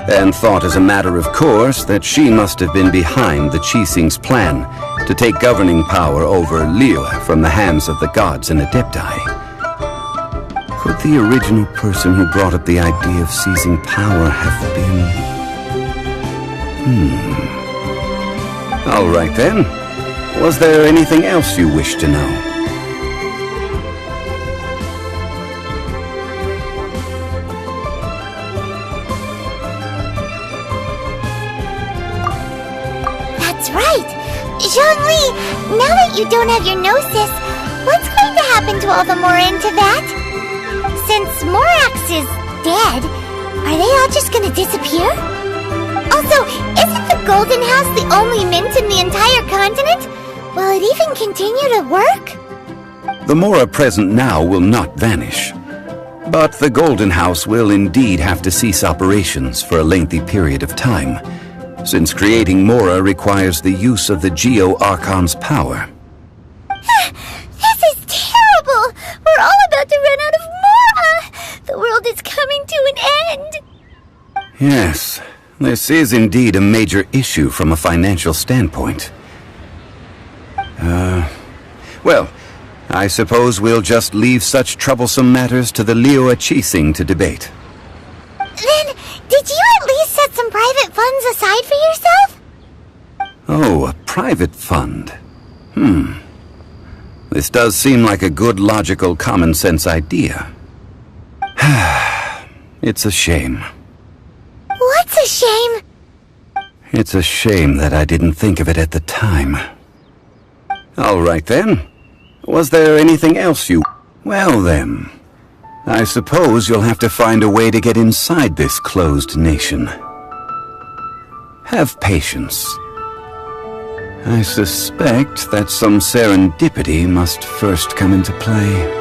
and thought as a matter of course that she must have been behind the Qixing's plan to take governing power over Liyue from the hands of the gods and Adepti. Could the original person who brought up the idea of seizing power have been... All right then. Was there anything else you wish to know? That's right! Zhongli, now that you don't have your gnosis, what's going to happen to all the Mora in Teyvat? Since Morax is dead, are they all just gonna disappear? Also, isn't the Golden House the only mint in the entire continent? Will it even continue to work? The Mora present now will not vanish. But the Golden House will indeed have to cease operations for a lengthy period of time, since creating Mora requires the use of the Geo-Archon's power. This is terrible! We're all about to run out of Mora! The world is coming to an end! Yes, this is indeed a major issue from a financial standpoint. Well, I suppose we'll just leave such troublesome matters to the Liyue Qixing to debate. Then, did you at least set some private funds aside for yourself? Oh, a private fund. This does seem like a good, logical, common-sense idea. It's a shame. What's a shame? It's a shame that I didn't think of it at the time. All right then. Was there anything else you... Well then, I suppose you'll have to find a way to get inside this closed nation. Have patience. I suspect that some serendipity must first come into play.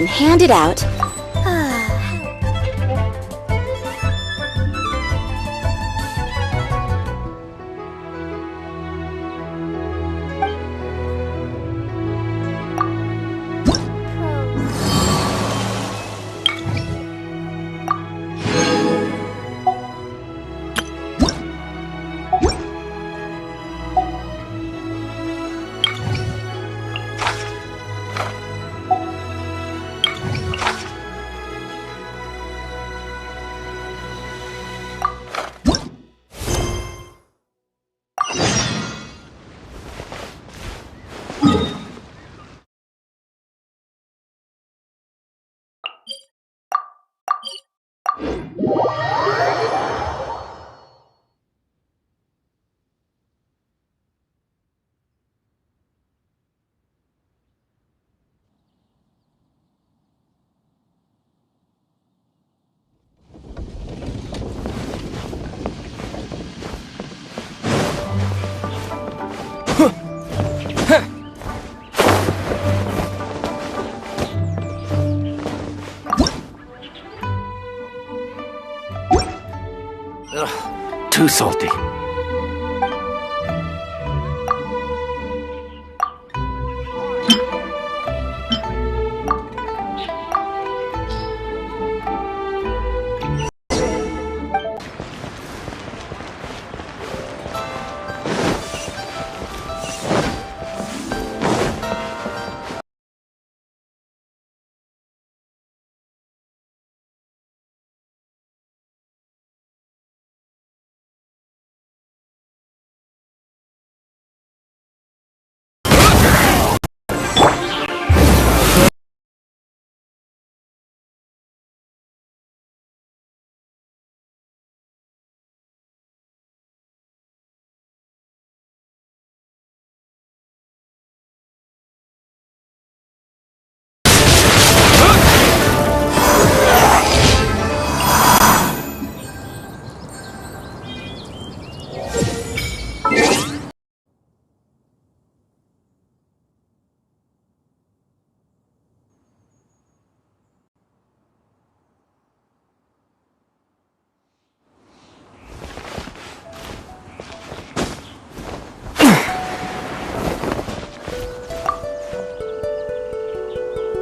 and hand it out. Too salty.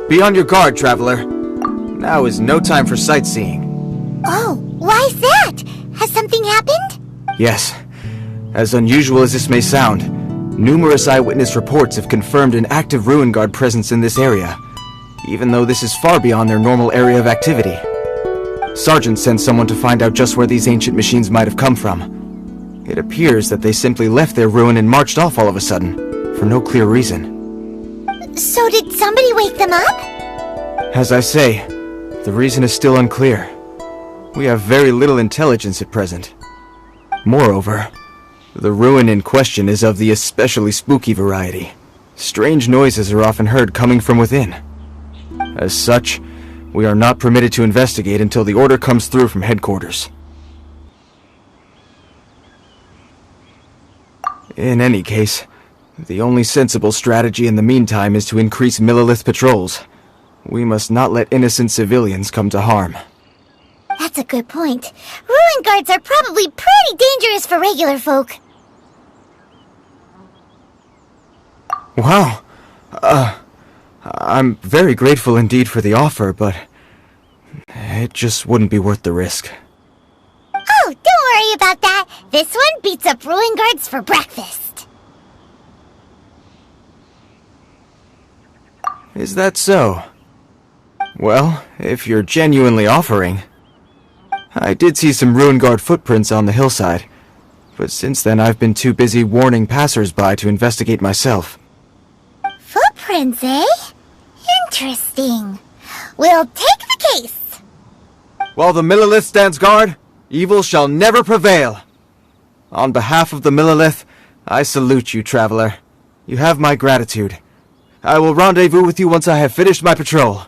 Be on your guard, traveler. Now is no time for sightseeing. Oh, why's that? Has something happened? Yes. As unusual as this may sound, numerous eyewitness reports have confirmed an active Ruin Guard presence in this area, even though this is far beyond their normal area of activity. Sergeant sent someone to find out just where these ancient machines might have come from. It appears that they simply left their ruin and marched off all of a sudden, for no clear reason. So did somebody wake them up? As I say, the reason is still unclear. We have very little intelligence at present. Moreover, the ruin in question is of the especially spooky variety. Strange noises are often heard coming from within. As such, we are not permitted to investigate until the order comes through from headquarters. In any case, the only sensible strategy in the meantime is to increase Millelith patrols. We must not let innocent civilians come to harm. That's a good point. Ruin guards are probably pretty dangerous for regular folk. Wow. I'm very grateful indeed for the offer, but it just wouldn't be worth the risk. Oh, don't worry about that. This one beats up Ruin guards for breakfast. Is that so? Well, if you're genuinely offering... I did see some Ruin Guard footprints on the hillside, but since then I've been too busy warning passers-by to investigate myself. Footprints, eh? Interesting. We'll take the case. While the Millelith stands guard, evil shall never prevail. On behalf of the Millelith, I salute you, traveler. You have my gratitude. I will rendezvous with you once I have finished my patrol.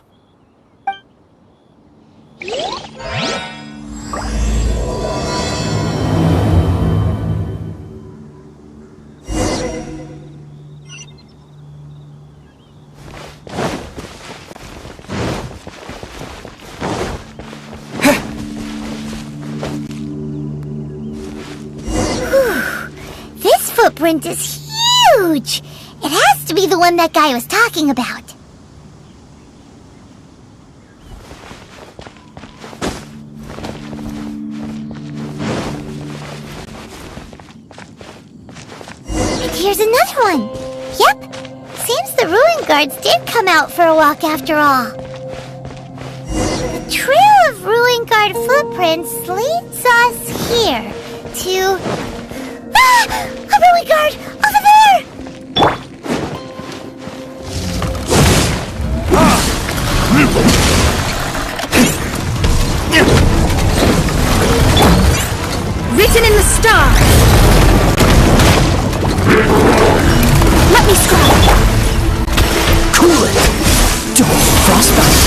footprint is huge! It has to be the one that guy was talking about. And here's another one. Yep. Seems the ruin guards did come out for a walk after all. The trail of ruin guard footprints leads us here to... Ah! A ruin guard! Over there! Written in the stars! Let me scroll! Cool it! Don't frostbite!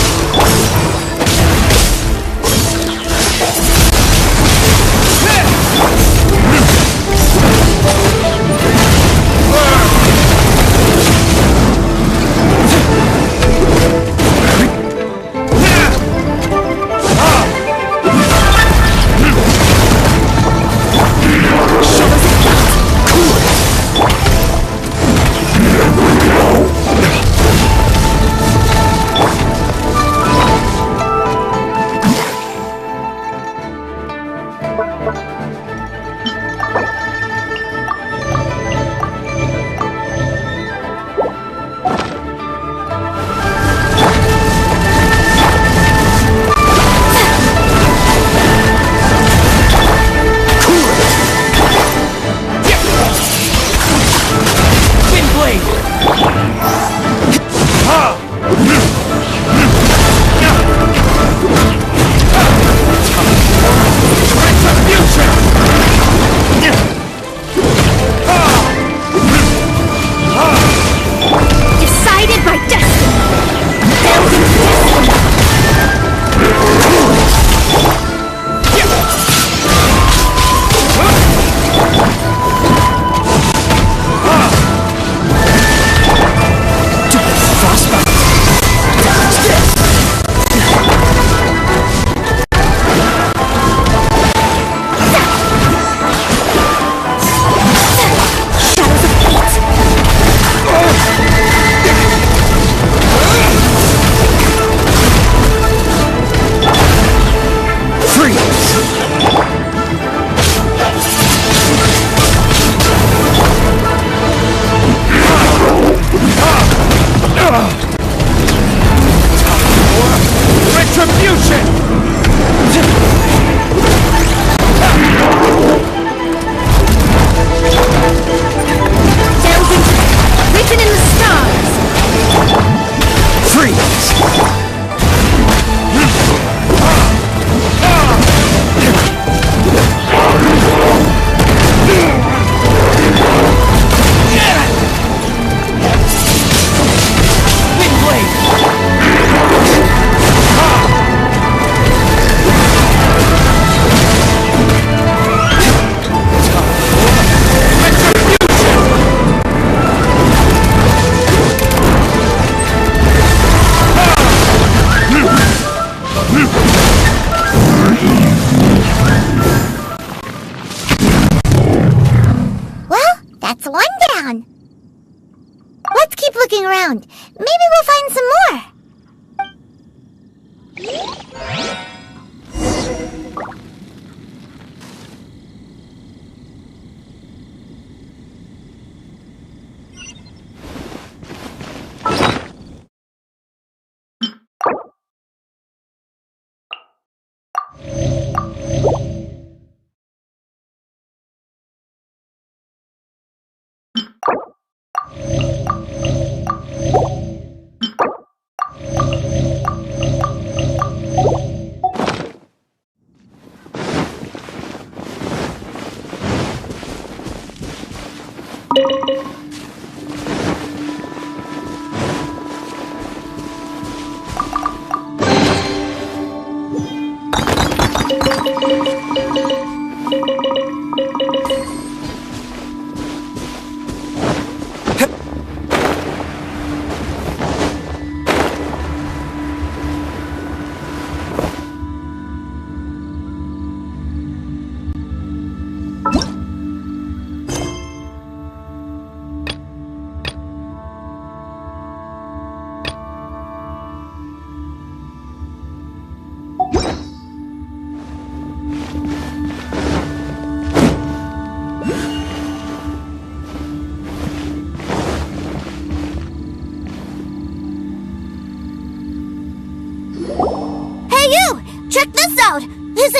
around. Maybe we'll find some more.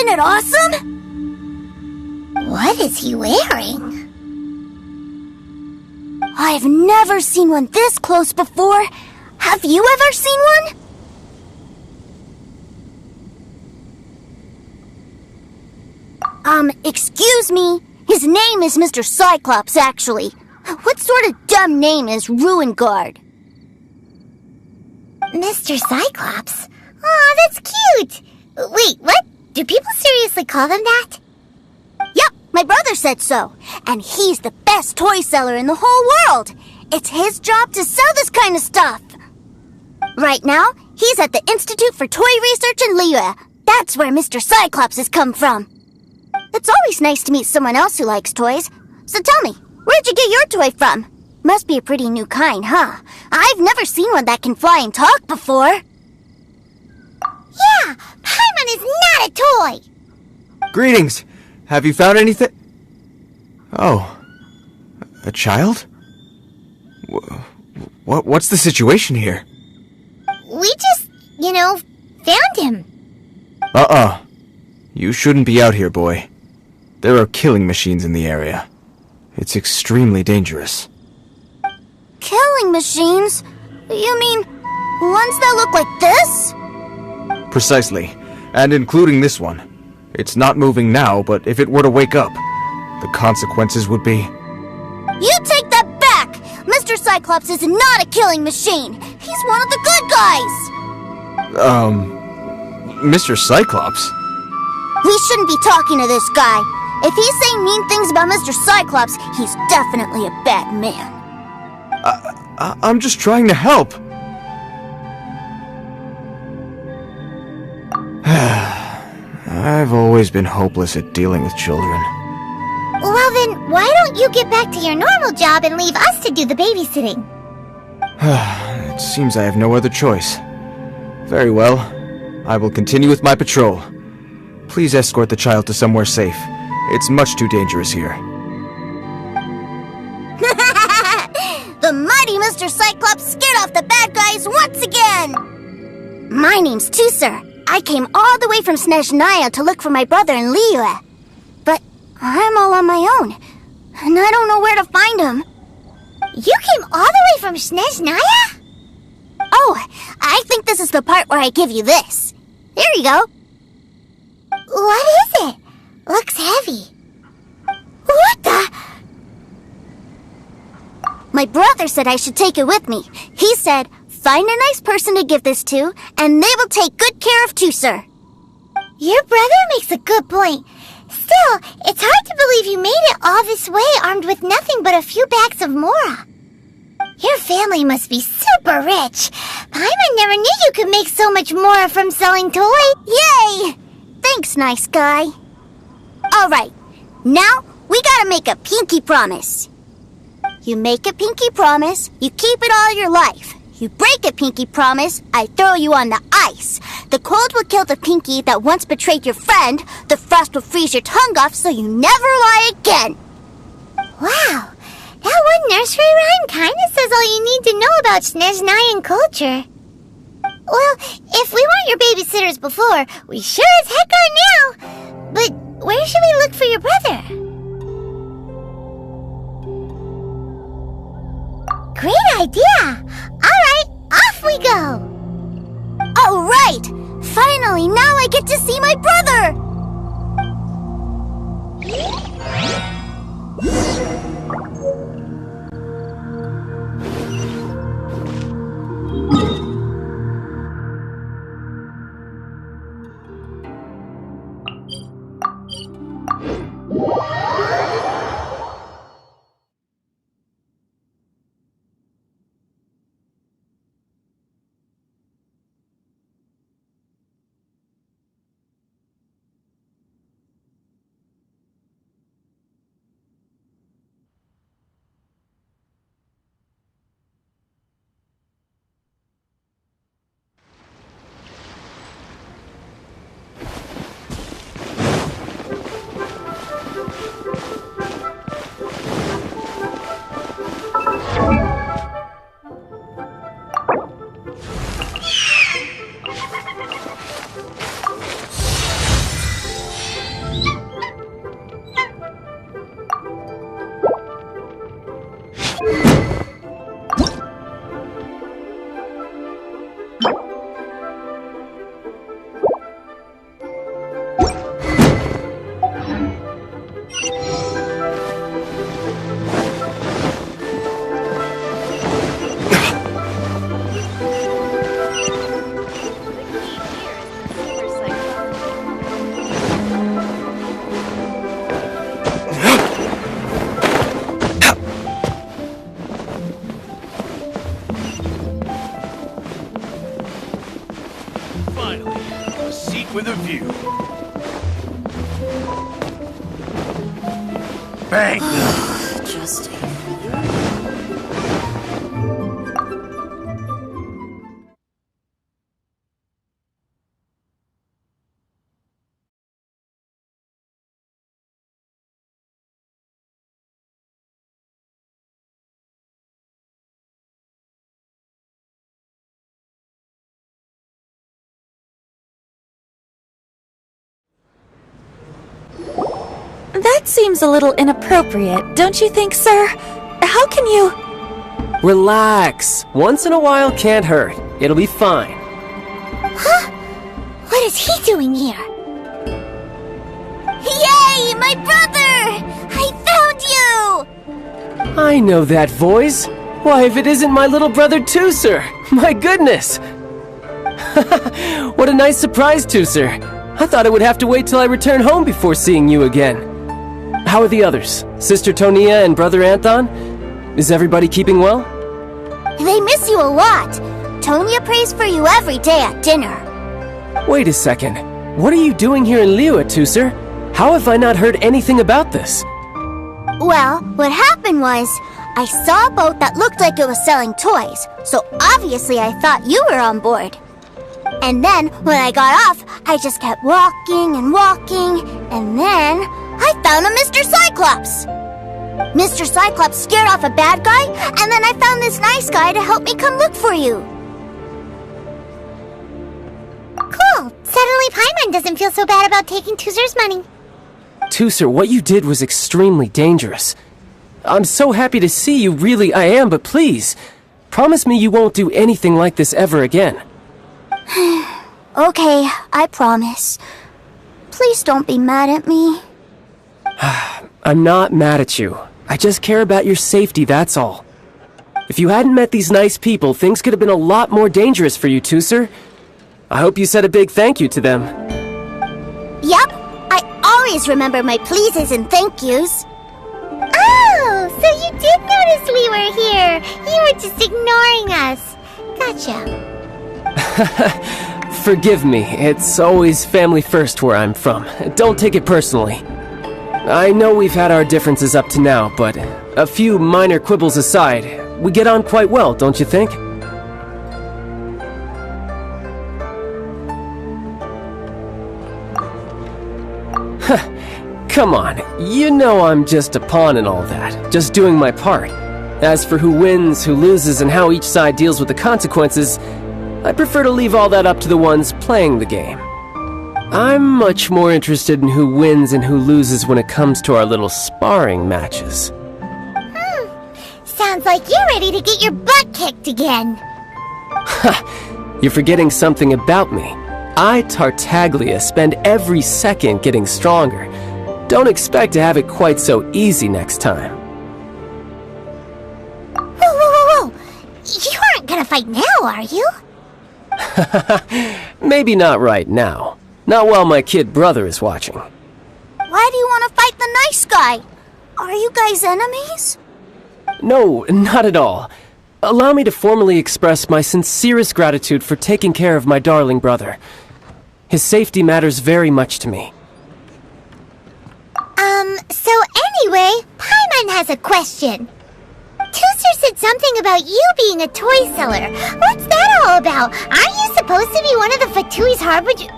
Isn't it awesome? What is he wearing? I've never seen one this close before. Have you ever seen one? Excuse me. His name is Mr. Cyclops, actually. What sort of dumb name is Ruin Guard? Mr. Cyclops? Aw, that's cute! Wait, what? Do people seriously call them that? Yup, my brother said so. And he's the best toy seller in the whole world. It's his job to sell this kind of stuff. Right now, he's at the Institute for Toy Research in Liyue. That's where Mr. Cyclops has come from. It's always nice to meet someone else who likes toys. So tell me, where'd you get your toy from? Must be a pretty new kind, huh? I've never seen one that can fly and talk before. Yeah, Paimon is not a toy! Greetings! Have you found anything? Oh. A child? What's the situation here? We just, found him. You shouldn't be out here, boy. There are killing machines in the area. It's extremely dangerous. Killing machines? You mean ones that look like this? Precisely. And including this one. It's not moving now, but if it were to wake up, the consequences would be... You take that back! Mr. Cyclops is not a killing machine! He's one of the good guys! Mr. Cyclops? We shouldn't be talking to this guy. If he's saying mean things about Mr. Cyclops, he's definitely a bad man. I'm just trying to help. I've always been hopeless at dealing with children. Well then, why don't you get back to your normal job and leave us to do the babysitting? It seems I have no other choice. Very well. I will continue with my patrol. Please escort the child to somewhere safe. It's much too dangerous here. The mighty Mr. Cyclops scared off the bad guys once again! My name's Tusser. I came all the way from Snezhnaya to look for my brother in Liyue. But I'm all on my own, and I don't know where to find him. You came all the way from Snezhnaya? Oh, I think this is the part where I give you this. Here you go. What is it? Looks heavy. What the? My brother said I should take it with me. He said, find a nice person to give this to, and they will take good care of Tusser. Your brother makes a good point. Still, it's hard to believe you made it all this way armed with nothing but a few bags of Mora. Your family must be super rich. Paimon never knew you could make so much Mora from selling toys. Yay! Thanks, nice guy. Alright, now we gotta make a pinky promise. You make a pinky promise, you keep it all your life. You break a pinky promise, I throw you on the ice. The cold will kill the pinky that once betrayed your friend. The frost will freeze your tongue off so you never lie again. Wow, that one nursery rhyme kinda says all you need to know about Snezhnayan culture. Well, if we weren't your babysitters before, we sure as heck are now. But where should we look for your brother? Great idea! Alright, off we go! Alright! Finally, now I get to see my brother! Thank you. That seems a little inappropriate, don't you think, sir? How can you... Relax. Once in a while can't hurt. It'll be fine. Huh? What is he doing here? Yay, my brother! I found you! I know that voice. Why, if it isn't my little brother Tooser! My goodness! What a nice surprise, Tooser. I thought I would have to wait till I return home before seeing you again. How are the others? Sister Tonia and Brother Anthon? Is everybody keeping well? They miss you a lot. Tonia prays for you every day at dinner. Wait a second. What are you doing here in Liyue, Tooser? How have I not heard anything about this? Well, what happened was, I saw a boat that looked like it was selling toys, so obviously I thought you were on board. And then, when I got off, I just kept walking and walking, and then I found a Mr. Cyclops! Mr. Cyclops scared off a bad guy, and then I found this nice guy to help me come look for you. Cool. Suddenly Paimon doesn't feel so bad about taking Tooser's money. Tooser, what you did was extremely dangerous. I'm so happy to see you, really I am, but please, promise me you won't do anything like this ever again. Okay, I promise. Please don't be mad at me. I'm not mad at you. I just care about your safety, that's all. If you hadn't met these nice people, things could have been a lot more dangerous for you, Tooser. I hope you said a big thank you to them. Yup, I always remember my pleases and thank yous. Oh, so you did notice we were here. You were just ignoring us. Gotcha. Forgive me, it's always family first where I'm from. Don't take it personally. I know we've had our differences up to now, but a few minor quibbles aside, we get on quite well, don't you think? Come on, you know I'm just a pawn and all that, just doing my part. As for who wins, who loses, and how each side deals with the consequences, I prefer to leave all that up to the ones playing the game. I'm much more interested in who wins and who loses when it comes to our little sparring matches. Sounds like you're ready to get your butt kicked again. Ha! You're forgetting something about me. I, Tartaglia, spend every second getting stronger. Don't expect to have it quite so easy next time. Whoa! You aren't gonna fight now, are you? Maybe not right now. Not while my kid brother is watching. Why do you want to fight the nice guy? Are you guys enemies? No, not at all. Allow me to formally express my sincerest gratitude for taking care of my darling brother. His safety matters very much to me. So anyway, Paimon has a question. Tooser said something about you being a toy seller. What's that all about? Aren't you supposed to be one of the Fatui's harbinger...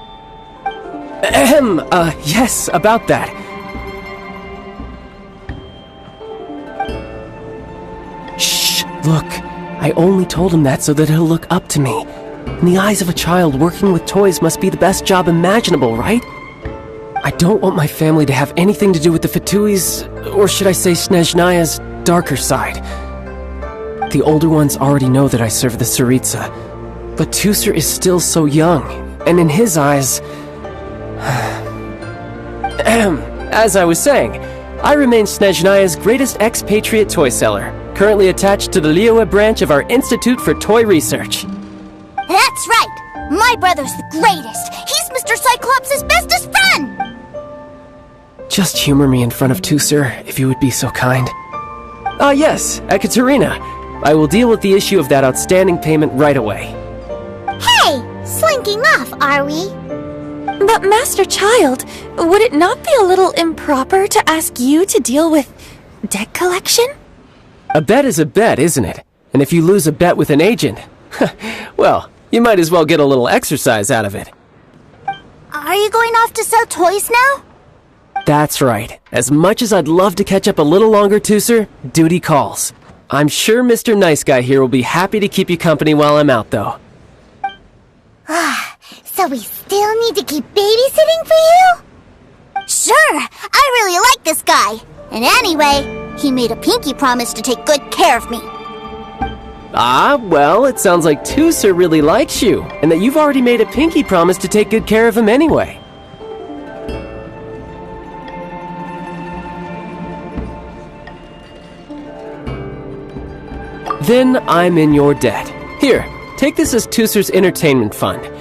Yes, about that. Shh, look. I only told him that so that he'll look up to me. In the eyes of a child, working with toys must be the best job imaginable, right? I don't want my family to have anything to do with the Fatui's, or should I say Snezhnaya's, darker side. The older ones already know that I serve the Tsaritsa, but Tooser is still so young, and in his eyes... As I was saying, I remain Snezhnaya's greatest expatriate toy seller, currently attached to the Liyue branch of our Institute for Toy Research. That's right! My brother's the greatest! He's Mr. Cyclops' bestest friend! Just humor me in front of Tooser, if you would be so kind. Yes, Ekaterina. I will deal with the issue of that outstanding payment right away. Hey! Slinking off, are we? But Master Child, would it not be a little improper to ask you to deal with debt collection? A bet is a bet, isn't it? And if you lose a bet with an agent, well, you might as well get a little exercise out of it. Are you going off to sell toys now? That's right. As much as I'd love to catch up a little longer, Tooser, duty calls. I'm sure Mr. Nice Guy here will be happy to keep you company while I'm out, though. So we still need to keep babysitting for you? Sure, I really like this guy. And anyway, he made a pinky promise to take good care of me. Ah, well, it sounds like Tooser really likes you, and that you've already made a pinky promise to take good care of him anyway. Then I'm in your debt. Here, take this as Tooser's entertainment fund.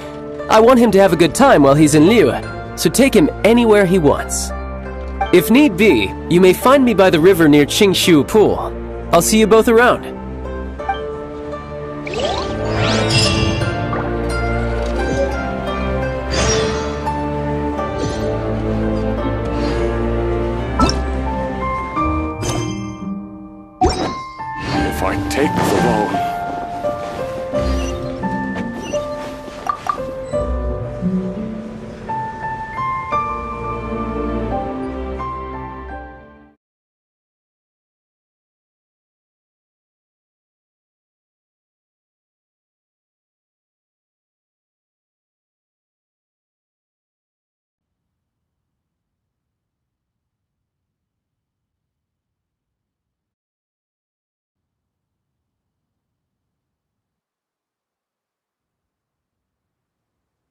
I want him to have a good time while he's in Liyue, so take him anywhere he wants. If need be, you may find me by the river near Qingshu Pool. I'll see you both around. If I take the loan,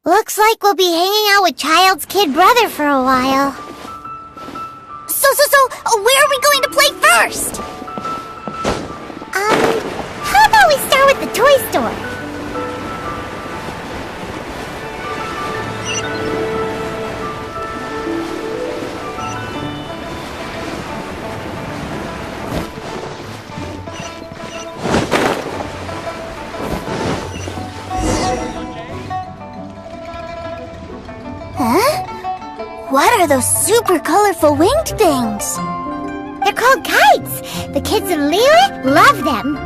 Looks like we'll be hanging out with Child's kid brother for a while. So, where are we going to play first? How about we start with the toy store? What are those super colorful winged things? They're called kites. The kids in Liyue love them.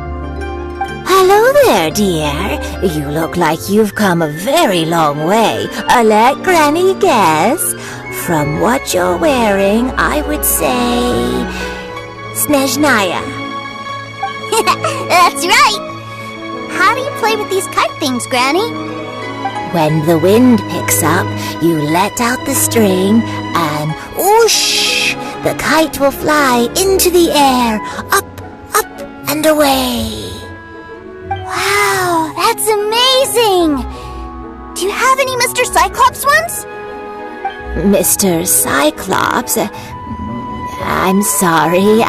Hello there, dear. You look like you've come a very long way. Let Granny guess. From what you're wearing, I would say... Snezhnaya. That's right. How do you play with these kite things, Granny? When the wind picks up, you let out the string and whoosh! The kite will fly into the air, up, and away. Wow, that's amazing! Do you have any Mr. Cyclops ones? Mr. Cyclops? I'm sorry,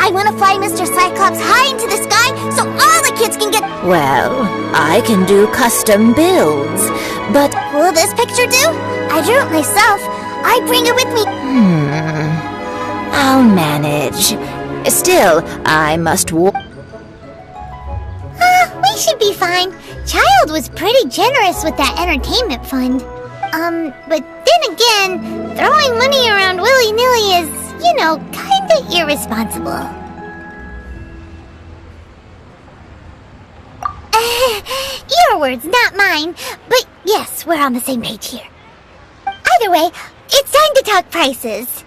I want to fly Mr. Cyclops high into the sky so all the kids can get... Well, I can do custom builds, but... Will this picture do? I drew it myself. I bring it with me. I'll manage. Still, I must walk... We should be fine. Child was pretty generous with that entertainment fund. But then again, throwing money around willy-nilly is, you know, kinda irresponsible. Your words, not mine. But yes, we're on the same page here. Either way, it's time to talk prices.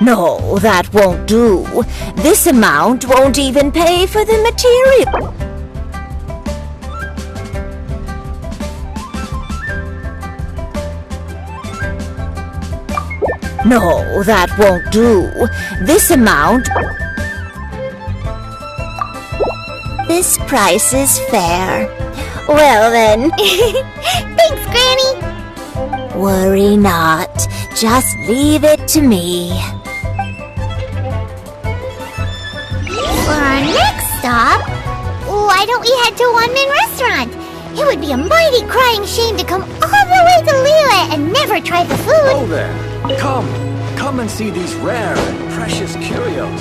No, that won't do. This amount won't even pay for the material. No, that won't do. This amount... This price is fair. Well then... Thanks, Granny! Worry not. Just leave it to me. For our next stop, why don't we head to One-Man Restaurant? It would be a mighty crying shame to come all the way to Liyue and never try the food. Oh there! Come and see these rare and precious curios.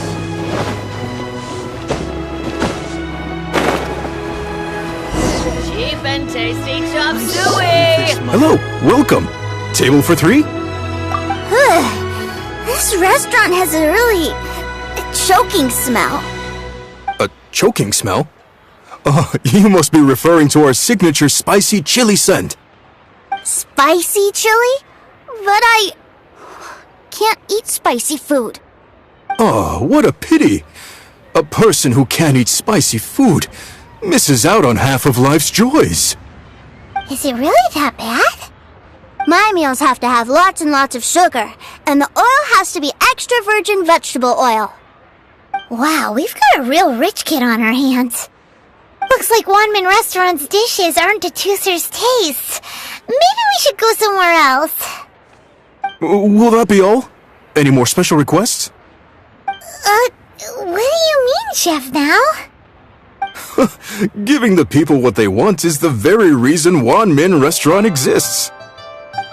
Cheap and tasty chop suey! Hello, welcome. Table for 3? This restaurant has a really choking smell. A choking smell? Oh, you must be referring to our signature spicy chili scent. Spicy chili? But I can't eat spicy food. Oh, what a pity. A person who can't eat spicy food misses out on half of life's joys. Is it really that bad? My meals have to have lots and lots of sugar, and the oil has to be extra virgin vegetable oil. Wow, we've got a real rich kid on our hands. Looks like One-Man Restaurant's dishes aren't to Tooser's taste. Maybe we should go somewhere else. Will that be all? Any more special requests? What do you mean, Chef, now? Giving the people what they want is the very reason One-Man Restaurant exists.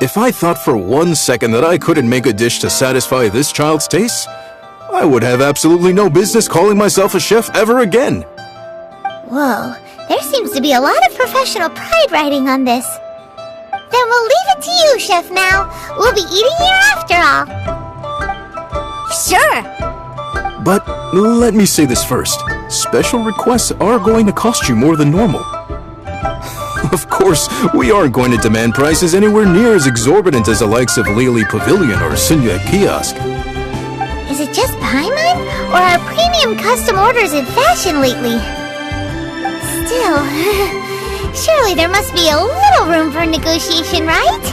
If I thought for 1 second that I couldn't make a dish to satisfy this child's tastes, I would have absolutely no business calling myself a chef ever again. Whoa, there seems to be a lot of professional pride riding on this. Then we'll leave it to you, Chef Mao. We'll be eating here after all. Sure. But let me say this first. Special requests are going to cost you more than normal. Of course, we aren't going to demand prices anywhere near as exorbitant as the likes of Lily Pavilion or Sunya Kiosk. Is it just Paimon? Or are premium custom orders in fashion lately? Still, surely there must be a little room for negotiation, right?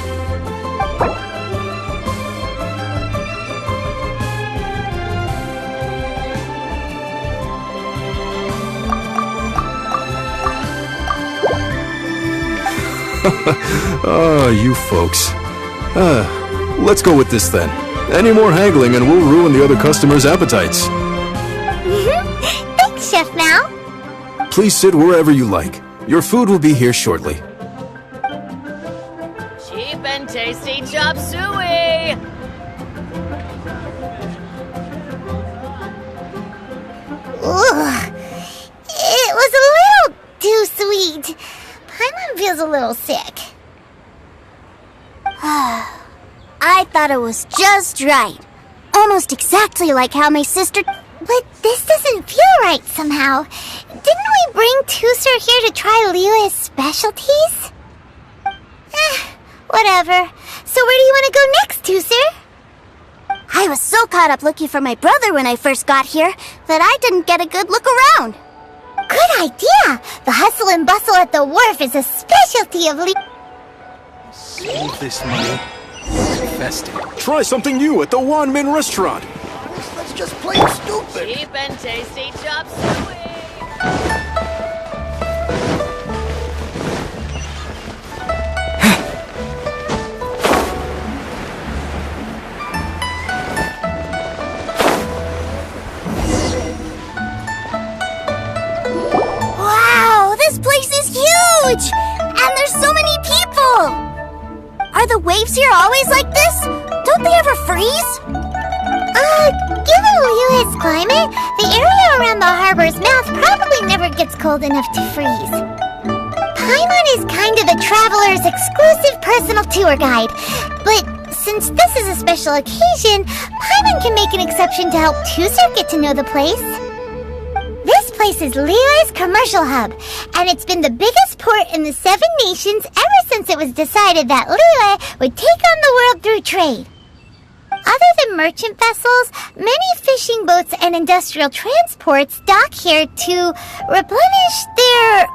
Oh, you folks. Let's go with this then. Any more haggling and we'll ruin the other customers' appetites. Thanks, Chef Mao. Please sit wherever you like. Your food will be here shortly. Cheap and tasty chop suey! Ugh. It was a little too sweet. Paimon feels a little sick. I thought it was just right. Almost exactly like how my sister... But this doesn't feel right somehow. Didn't we bring Tooser here to try Liyue's specialties? Whatever. So where do you want to go next, Tooser? I was so caught up looking for my brother when I first got here that I didn't get a good look around. Good idea! The hustle and bustle at the wharf is a specialty of Save this money. Infested. Try something new at the One-Man Restaurant. Let's just play it stupid. Cheap and tasty chop suey! Wow, this place is huge! And there's so many people! Are the waves here always like this? Don't they ever freeze? Given Liyue's climate, the area around the harbor's mouth probably never gets cold enough to freeze. Paimon is kind of the traveler's exclusive personal tour guide, but since this is a special occasion, Paimon can make an exception to help Tooser get to know the place. This place is Liyue's commercial hub, and it's been the biggest port in the 7 nations ever since it was decided that Liyue would take on the world through trade. Other than merchant vessels, many fishing boats and industrial transports dock here to replenish their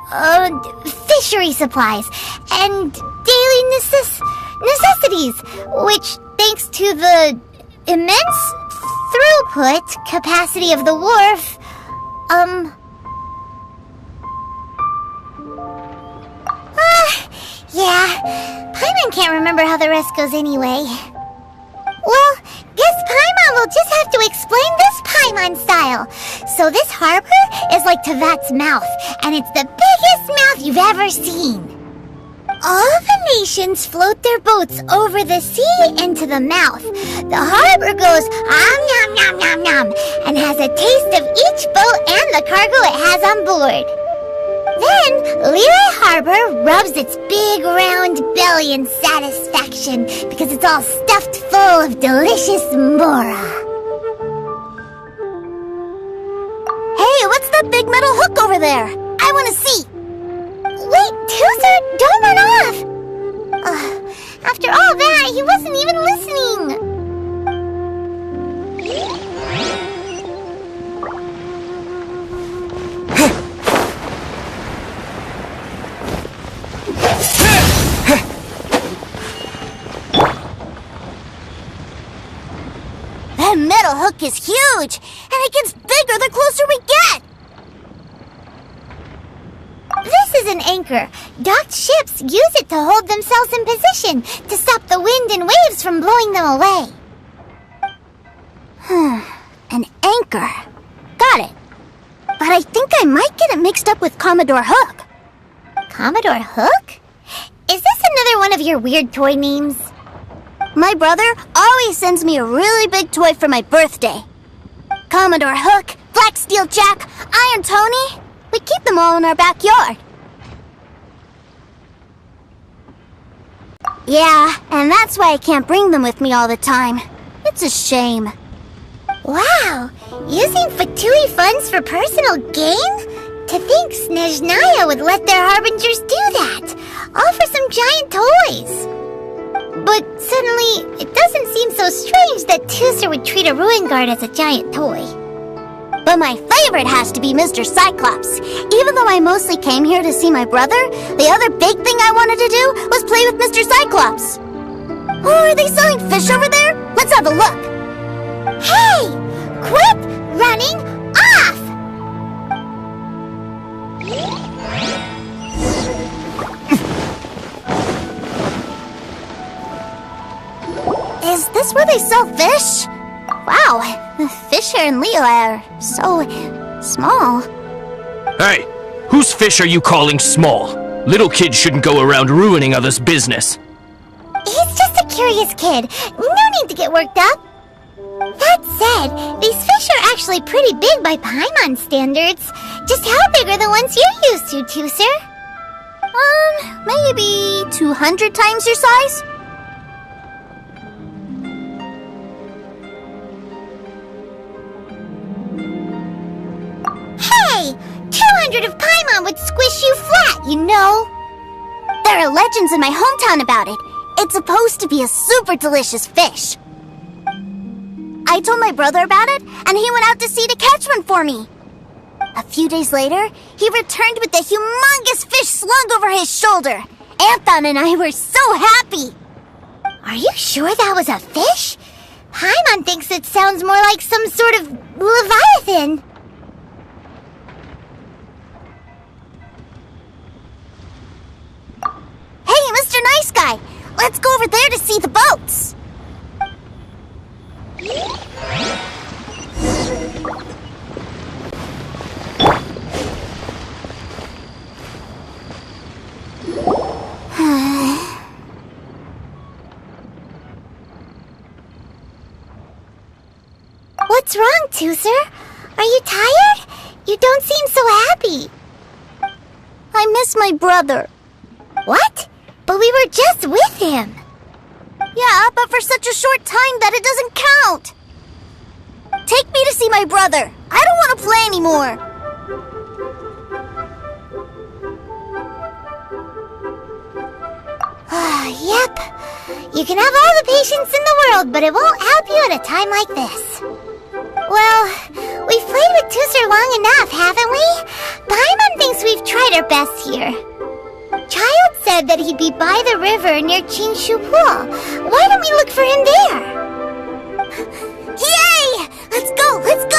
fishery supplies and daily necessities, which, thanks to the immense throughput capacity of the wharf. Yeah. Paimon can't remember how the rest goes anyway. Well, guess Paimon will just have to explain this Paimon style. So this harbor is like Tevat's mouth, and it's the biggest mouth you've ever seen. All the nations float their boats over the sea into the mouth. The harbor goes nom nom nom nom and has a taste of each boat and the cargo it has on board. Then Leroy Harbor rubs its big round belly in satisfaction because it's all stuffed full of delicious mora. Hey, what's that big metal hook over there? I want to see. Wait, Toother, don't run off! After all that, he wasn't even listening! That metal hook is huge, and it gets bigger the closer we get! This is an anchor. Docked ships use it to hold themselves in position to stop the wind and waves from blowing them away. An anchor. Got it. But I think I might get it mixed up with Commodore Hook. Commodore Hook? Is this another one of your weird toy names? My brother always sends me a really big toy for my birthday. Commodore Hook, Black Steel Jack, Iron Tony. We keep them all in our backyard. Yeah, and that's why I can't bring them with me all the time. It's a shame. Wow! Using Fatui funds for personal gain? To think Snezhnaya would let their harbingers do that! All for some giant toys! But suddenly, it doesn't seem so strange that Tooser would treat a ruin guard as a giant toy. But my favorite has to be Mr. Cyclops. Even though I mostly came here to see my brother, the other big thing I wanted to do was play with Mr. Cyclops. Oh, are they selling fish over there? Let's have a look. Hey! Quit running off! Is this where they sell fish? Wow, the fish here in Leo are so small. Hey, whose fish are you calling small? Little kids shouldn't go around ruining others' business. He's just a curious kid. No need to get worked up. That said, these fish are actually pretty big by Paimon standards. Just how big are the ones you're used to, Tooser? Maybe 200 times your size? Hey! 200 of Paimon would squish you flat, you know! There are legends in my hometown about it. It's supposed to be a super delicious fish. I told my brother about it, and he went out to sea to catch one for me. A few days later, he returned with a humongous fish slung over his shoulder. Anthon and I were so happy. Are you sure that was a fish? Paimon thinks it sounds more like some sort of leviathan. Hey, Mr. Nice Guy! Let's go over there to see the boats! What's wrong, Tooser? Are you tired? You don't seem so happy. I miss my brother. What? But we were just with him. Yeah, but for such a short time that it doesn't count. Take me to see my brother. I don't want to play anymore. Yep. You can have all the patience in the world, but it won't help you at a time like this. Well, we've played with Tooser long enough, haven't we? Paimon thinks we've tried our best here. Child said that he'd be by the river near Qingshu Pool. Why don't we look for him there? Yay! Let's go! Let's go!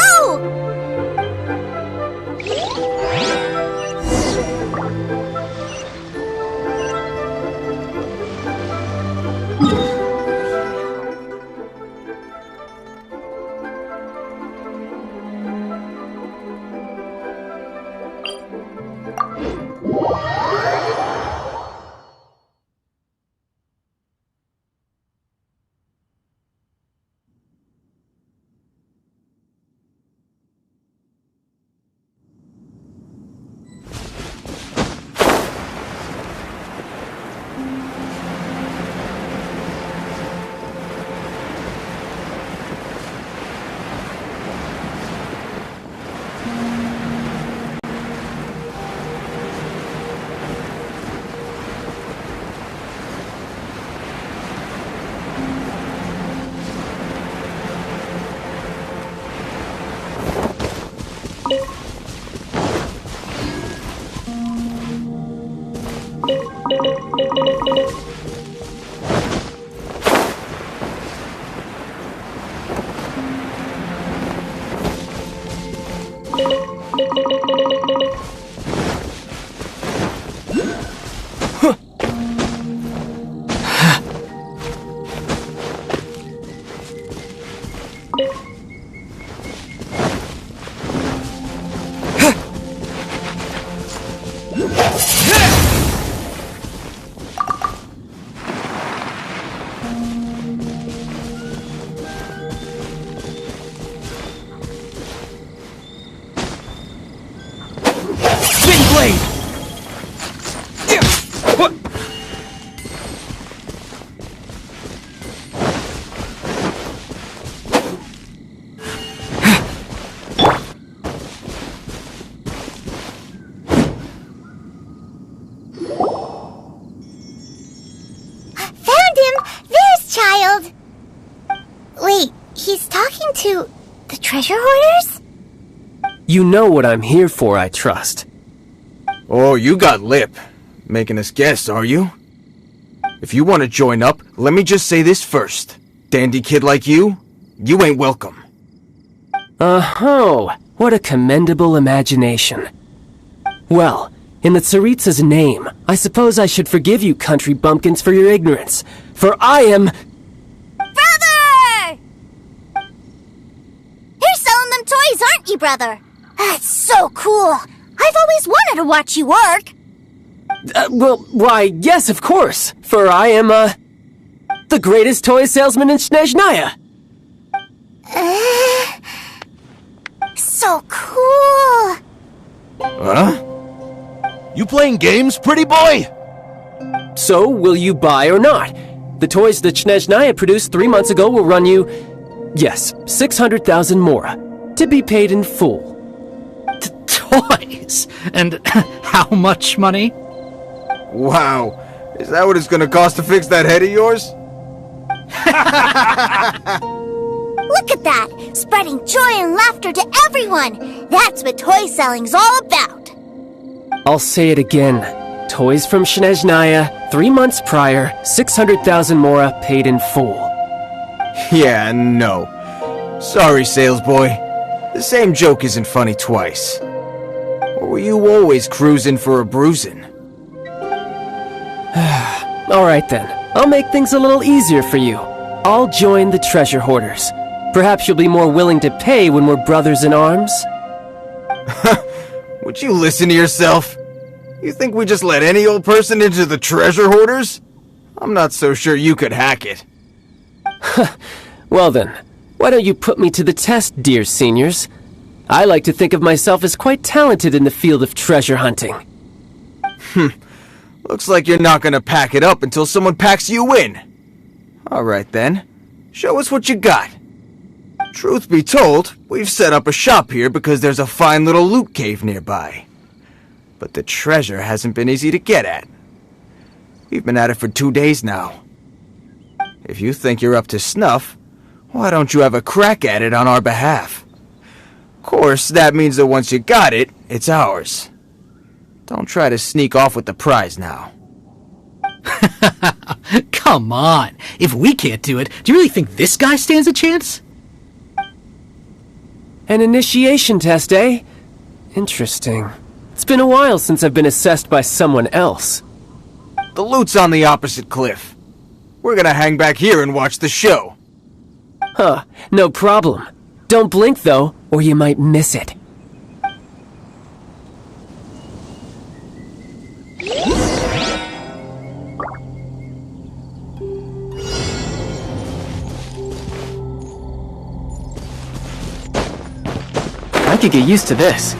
Treasure hoarders? You know what I'm here for, I trust. Oh, you got lip. Making us guess, are you? If you want to join up, let me just say this first. Dandy kid like you ain't welcome. Oh, what a commendable imagination. Well, in the Tsaritsa's name, I suppose I should forgive you country bumpkins for your ignorance, for I am... Toys, aren't you, brother? That's so cool. I've always wanted to watch you work. Well, why, yes, of course. For I am, the greatest toy salesman in Snezhnaya. So cool. Huh? You playing games, pretty boy? So, will you buy or not? The toys that Snezhnaya produced 3 months ago will run you, yes, 600,000 mora. To be paid in full. Toys? And how much money? Wow. Is that what it's gonna cost to fix that head of yours? Look at that! Spreading joy and laughter to everyone! That's what toy selling's all about! I'll say it again. Toys from Snezhnaya, 3 months prior, 600,000 mora paid in full. Yeah, no. Sorry, sales boy. The same joke isn't funny twice. Or were you always cruising for a bruising? Alright then, I'll make things a little easier for you. I'll join the treasure hoarders. Perhaps you'll be more willing to pay when we're brothers in arms? Would you listen to yourself? You think we just let any old person into the treasure hoarders? I'm not so sure you could hack it. Well then, why don't you put me to the test, dear seniors? I like to think of myself as quite talented in the field of treasure hunting. Looks like you're not gonna pack it up until someone packs you in. Alright then, show us what you got. Truth be told, we've set up a shop here because there's a fine little loot cave nearby. But the treasure hasn't been easy to get at. We've been at it for 2 days now. If you think you're up to snuff, why don't you have a crack at it on our behalf? Of course, that means that once you got it, it's ours. Don't try to sneak off with the prize now. Come on. If we can't do it, do you really think this guy stands a chance? An initiation test, eh? Interesting. It's been a while since I've been assessed by someone else. The loot's on the opposite cliff. We're gonna hang back here and watch the show. Huh, no problem. Don't blink though, or you might miss it. I could get used to this.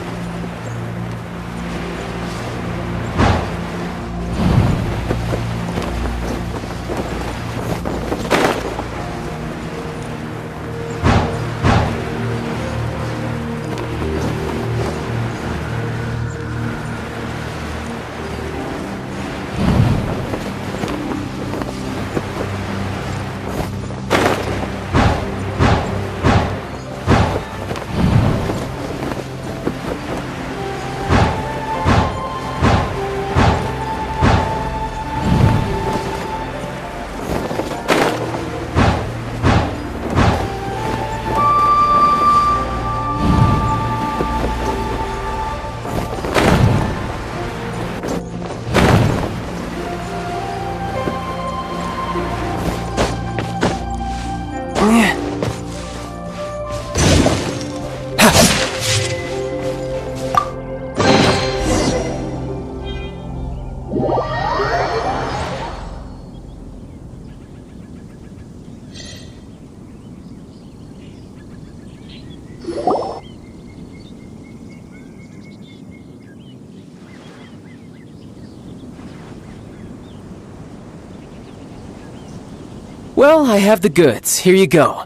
Well, I have the goods. Here you go.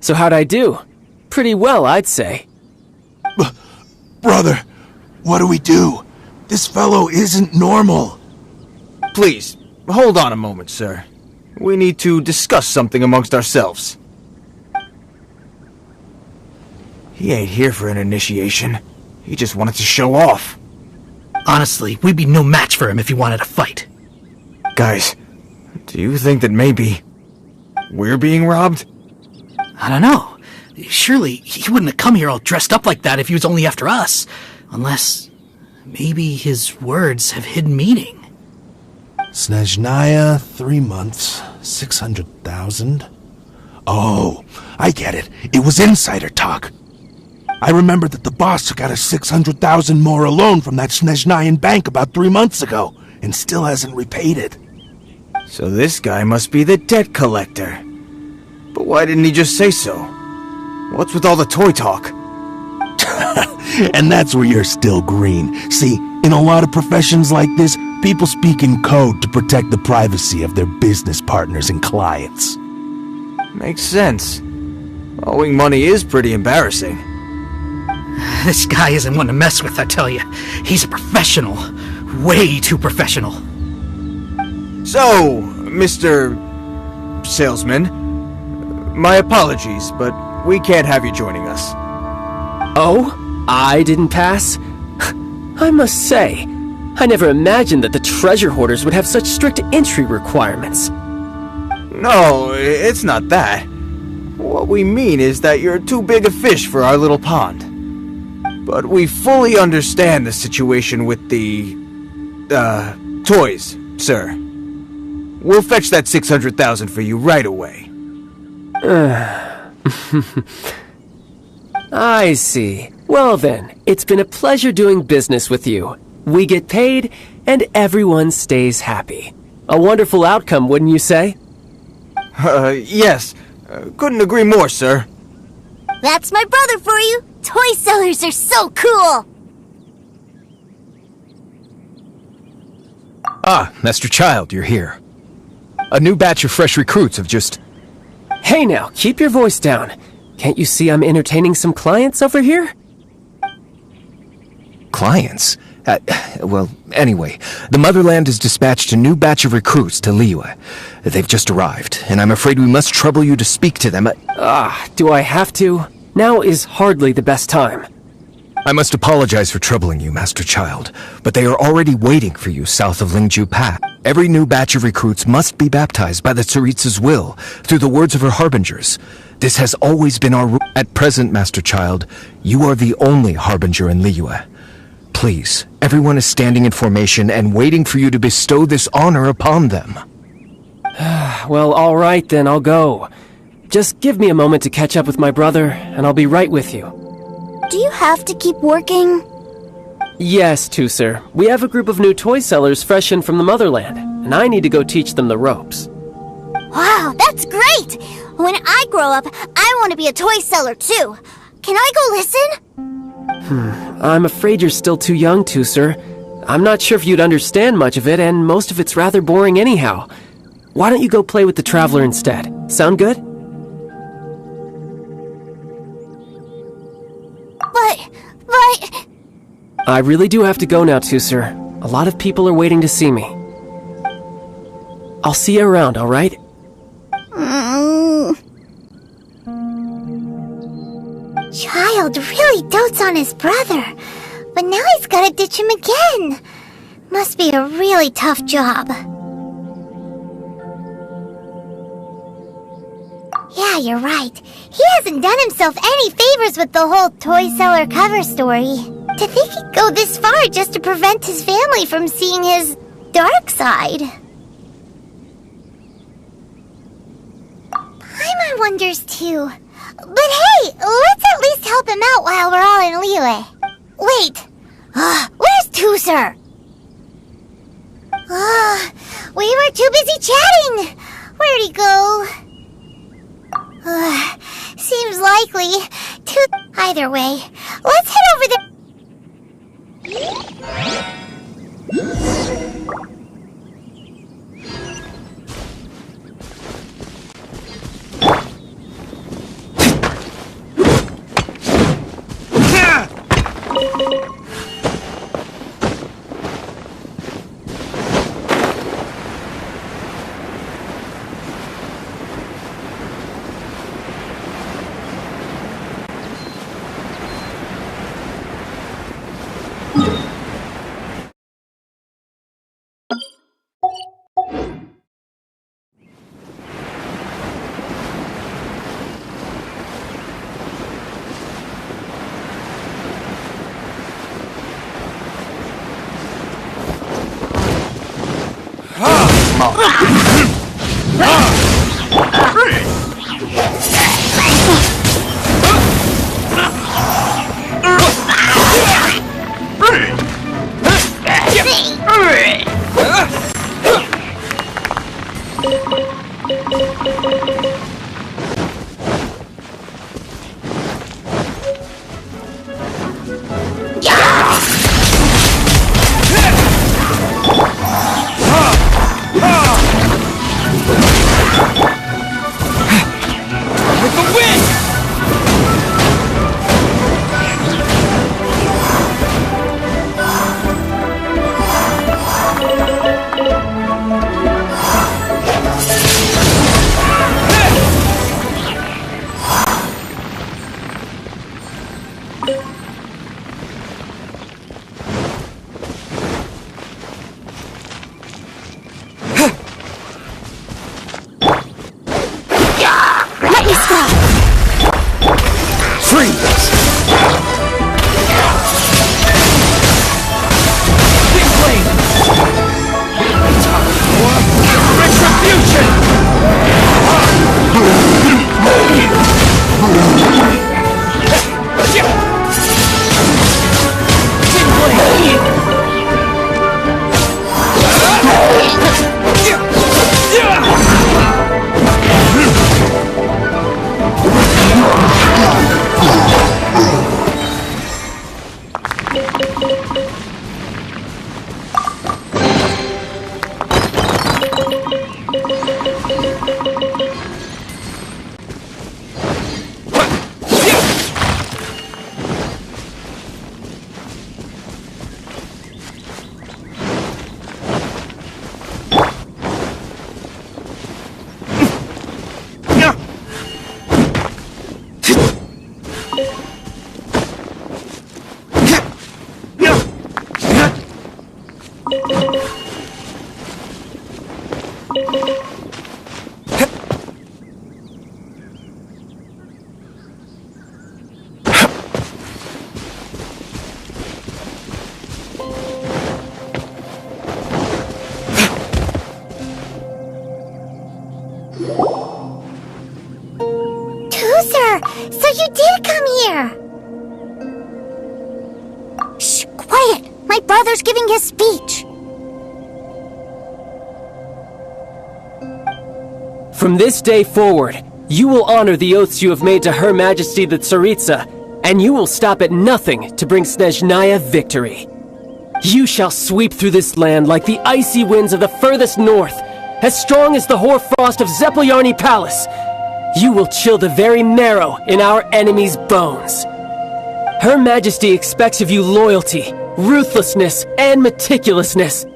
So how'd I do? Pretty well, I'd say. Brother, what do we do? This fellow isn't normal. Please, hold on a moment, sir. We need to discuss something amongst ourselves. He ain't here for an initiation. He just wanted to show off. Honestly, we'd be no match for him if he wanted to fight. Guys, do you think that maybe we're being robbed? I don't know. Surely he wouldn't have come here all dressed up like that if he was only after us. Unless maybe his words have hidden meaning. Snezhnaya, 3 months, 600,000. Oh, I get it. It was insider talk. I remember that the boss took out a 600,000 more a loan from that Snezhnayan bank about 3 months ago, and still hasn't repaid it. So this guy must be the debt collector. But why didn't he just say so? What's with all the toy talk? And that's where you're still green. See, in a lot of professions like this, people speak in code to protect the privacy of their business partners and clients. Makes sense. Owing money is pretty embarrassing. This guy isn't one to mess with, I tell you. He's a professional. Way too professional. So, Mr. Salesman, my apologies, but we can't have you joining us. Oh? I didn't pass? I must say, I never imagined that the treasure hoarders would have such strict entry requirements. No, it's not that. What we mean is that you're too big a fish for our little pond. But we fully understand the situation with the, toys, sir. We'll fetch that 600,000 for you right away. I see. Well then, it's been a pleasure doing business with you. We get paid, and everyone stays happy. A wonderful outcome, wouldn't you say? Yes. Couldn't agree more, sir. That's my brother for you. Toy sellers are so cool. Ah, Master Child, you're here. A new batch of fresh recruits have just... Hey now, keep your voice down. Can't you see I'm entertaining some clients over here? Clients? Well, anyway, the Motherland has dispatched a new batch of recruits to Liyue. They've just arrived, and I'm afraid we must trouble you to speak to them. Do I have to? Now is hardly the best time. I must apologize for troubling you, Master Child, but they are already waiting for you south of Lingju Pass. Every new batch of recruits must be baptized by the Tsaritsa's will, through the words of her harbingers. This has always been our At present, Master Child, you are the only Harbinger in Liyue. Please, everyone is standing in formation and waiting for you to bestow this honor upon them. Well, alright then, I'll go. Just give me a moment to catch up with my brother, and I'll be right with you. Do you have to keep working? Yes, Tusser. We have a group of new toy sellers fresh in from the motherland, and I need to go teach them the ropes. Wow, that's great! When I grow up, I want to be a toy seller too. Can I go listen? I'm afraid you're still too young, Tusser. I'm not sure if you'd understand much of it, and most of it's rather boring anyhow. Why don't you go play with the Traveler instead? Sound good? But... I really do have to go now, Tusser. A lot of people are waiting to see me. I'll see you around, alright? Child really dotes on his brother, but now he's gotta ditch him again. Must be a really tough job. Yeah, you're right. He hasn't done himself any favors with the whole toy seller cover story. To think he'd go this far just to prevent his family from seeing his dark side. Paimon wonders too. But hey, let's at least help him out while we're all in Liyue. Wait, where's Tusser? We were too busy chatting. Where'd he go? Seems likely. Either way, let's head over there. you did come here! Shh, quiet! My brother's giving his speech. From this day forward, you will honor the oaths you have made to Her Majesty the Tsaritsa, and you will stop at nothing to bring Snezhnaya victory. You shall sweep through this land like the icy winds of the furthest north, as strong as the hoarfrost of Zepelyarny Palace. You will chill the very marrow in our enemies' bones. Her Majesty expects of you loyalty, ruthlessness, and meticulousness.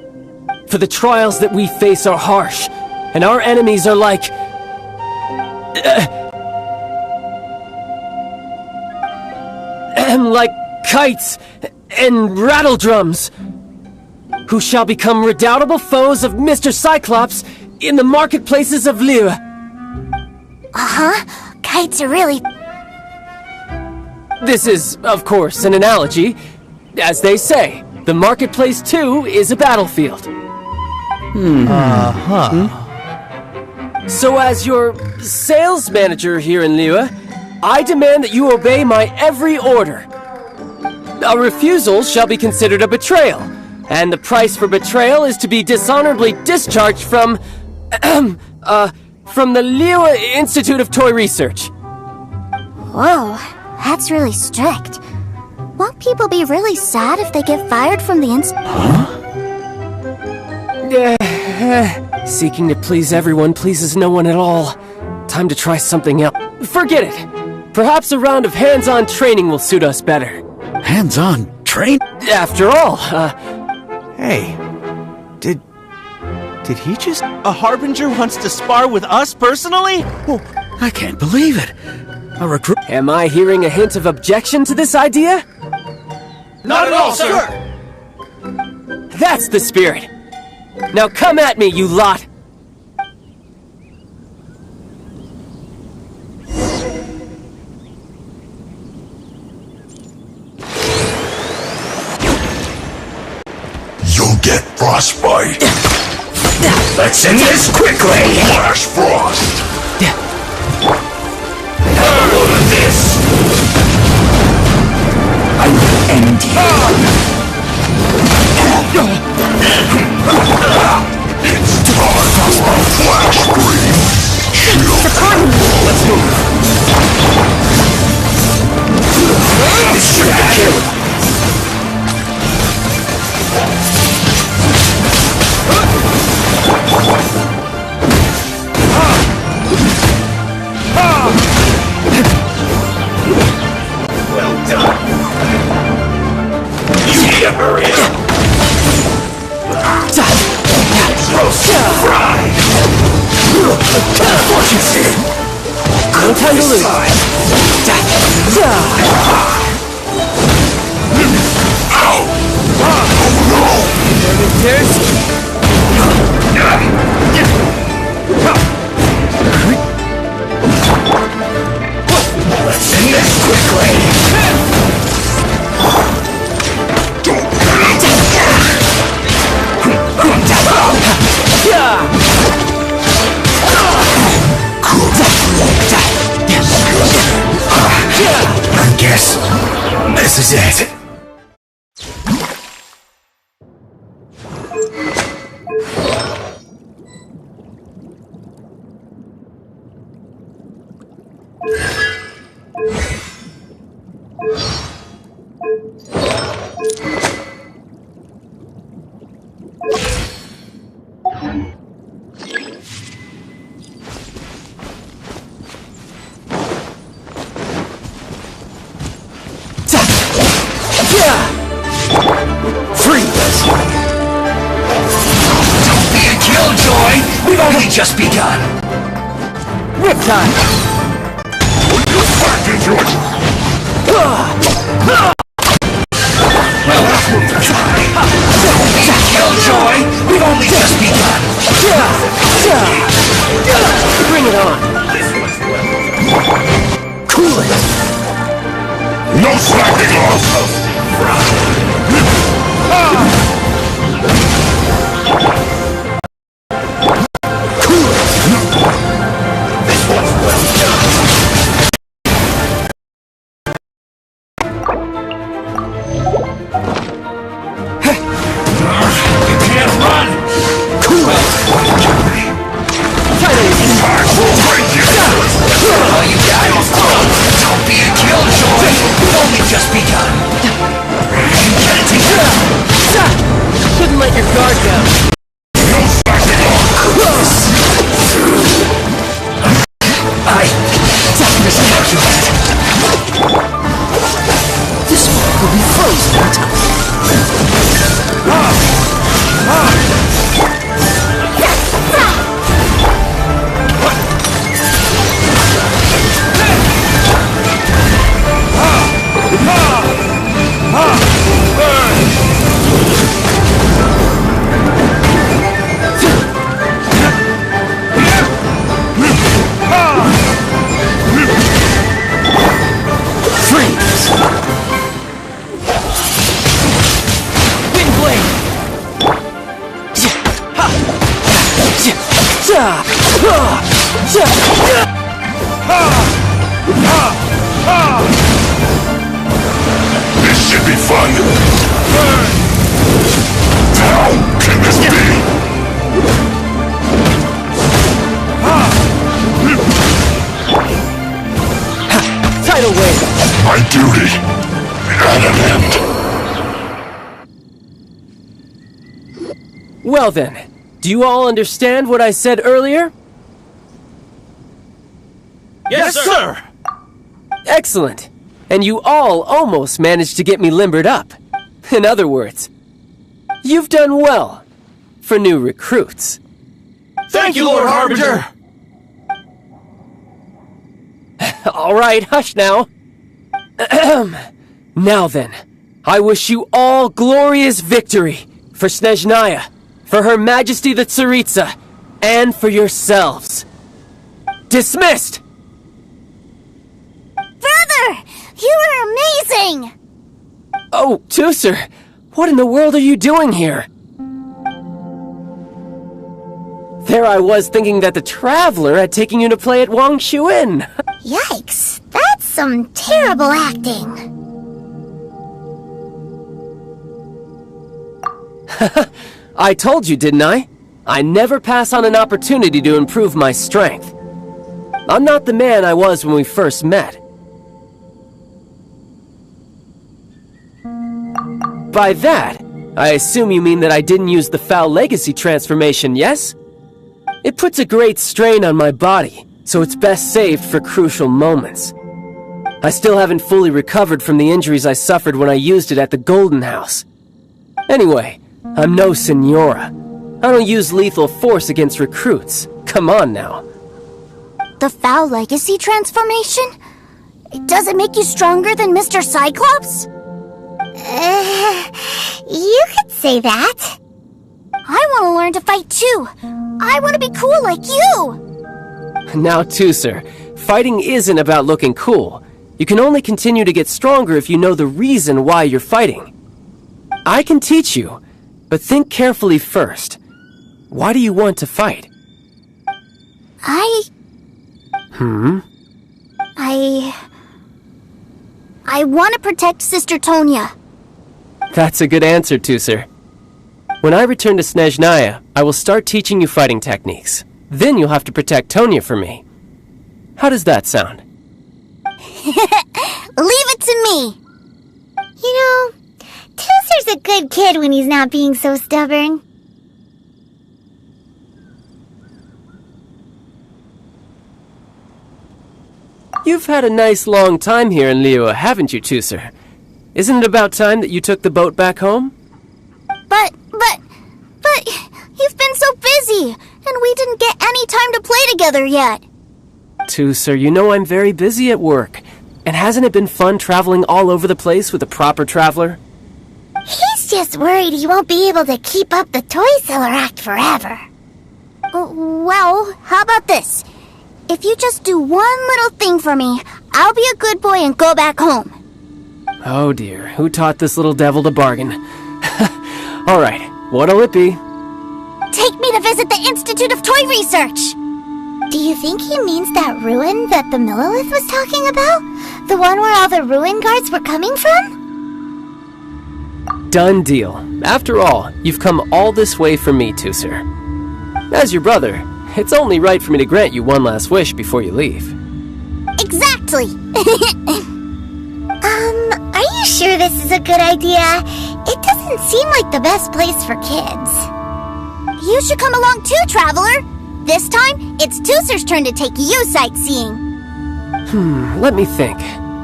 For the trials that we face are harsh, and our enemies are like... like kites and rattledrums, who shall become redoubtable foes of Mr. Cyclops in the marketplaces of Liyue. Uh-huh. Kites are really... This is, of course, an analogy. As they say, the marketplace too is a battlefield. So as your sales manager here in Liyue, I demand that you obey my every order. A refusal shall be considered a betrayal, and the price for betrayal is to be dishonorably discharged from the Liyue Institute of Toy Research. Whoa, that's really strict. Won't people be really sad if they get fired from the institute? Seeking to please everyone pleases no one at all. Time to try something else. Forget it. Perhaps a round of hands-on training will suit us better. Hands-on train? After all, Hey, did he just... A Harbinger wants to spar with us personally? Oh, I can't believe it. A recruit... Am I hearing a hint of objection to this idea? Not at all, sir! That's the spirit. Now come at me, you lot! You'll get frostbite. Let's end this quickly! Flash frost. Have a load of this! I will end you. It's time for a flash break. Let's move. This should have killed. Well done. You need to hurry up. Roast fried. Fortune seed. No time to lose. Ow! Oh no! Let's end this quickly. I guess this is it. Freeze! Don't be a killjoy! We've only just begun! Riptide! Back into it! Well, let's move to try! Don't be a killjoy! We've only just begun! Bring it on! Cool it! No slacking off! This should be fun. How can this be? Tidal wave! My duty at an end. Well then, do you all understand what I said earlier? Yes, sir! Excellent. And you all almost managed to get me limbered up. In other words, you've done well for new recruits. Thank you, Lord Harbinger! All right, hush now. Now then, I wish you all glorious victory for Snezhnaya, for Her Majesty the Tsaritsa, and for yourselves. Dismissed! Brother! You are amazing! Oh, Tusser, what in the world are you doing here? There I was thinking that the Traveler had taken you to play at Wangshuin. Yikes, that's some terrible acting. I told you, didn't I? I never pass on an opportunity to improve my strength. I'm not the man I was when we first met. By that, I assume you mean that I didn't use the Foul Legacy transformation, yes? It puts a great strain on my body, so it's best saved for crucial moments. I still haven't fully recovered from the injuries I suffered when I used it at the Golden House. Anyway, I'm no Senora. I don't use lethal force against recruits. Come on now. The Foul Legacy transformation? Does it make you stronger than Mr. Cyclops? You could say that. I want to learn to fight too. I want to be cool like you. Now, Tusser, fighting isn't about looking cool. You can only continue to get stronger if you know the reason why you're fighting. I can teach you, but think carefully first. Why do you want to fight? I want to protect Sister Tonya. That's a good answer, Tusser. When I return to Snezhnaya, I will start teaching you fighting techniques. Then you'll have to protect Tonya for me. How does that sound? Leave it to me. You know, Tusser's a good kid when he's not being so stubborn. You've had a nice long time here in Liyue, haven't you, Tusser? Isn't it about time that you took the boat back home? But, you've been so busy, and we didn't get any time to play together yet. Tusser, you know I'm very busy at work. And hasn't it been fun traveling all over the place with a proper traveler? He's just worried he won't be able to keep up the toy seller act forever. Well, how about this? If you just do one little thing for me, I'll be a good boy and go back home. Oh dear, who taught this little devil to bargain? Alright, what'll it be? Take me to visit the Institute of Toy Research! Do you think he means that ruin that the Millilith was talking about? The one where all the ruin guards were coming from? Done deal. After all, you've come all this way for me, Tusser. As your brother, it's only right for me to grant you one last wish before you leave. Exactly! Are you sure this is a good idea? It doesn't seem like the best place for kids. You should come along too, Traveler! This time, it's Tusser's turn to take you sightseeing. Let me think.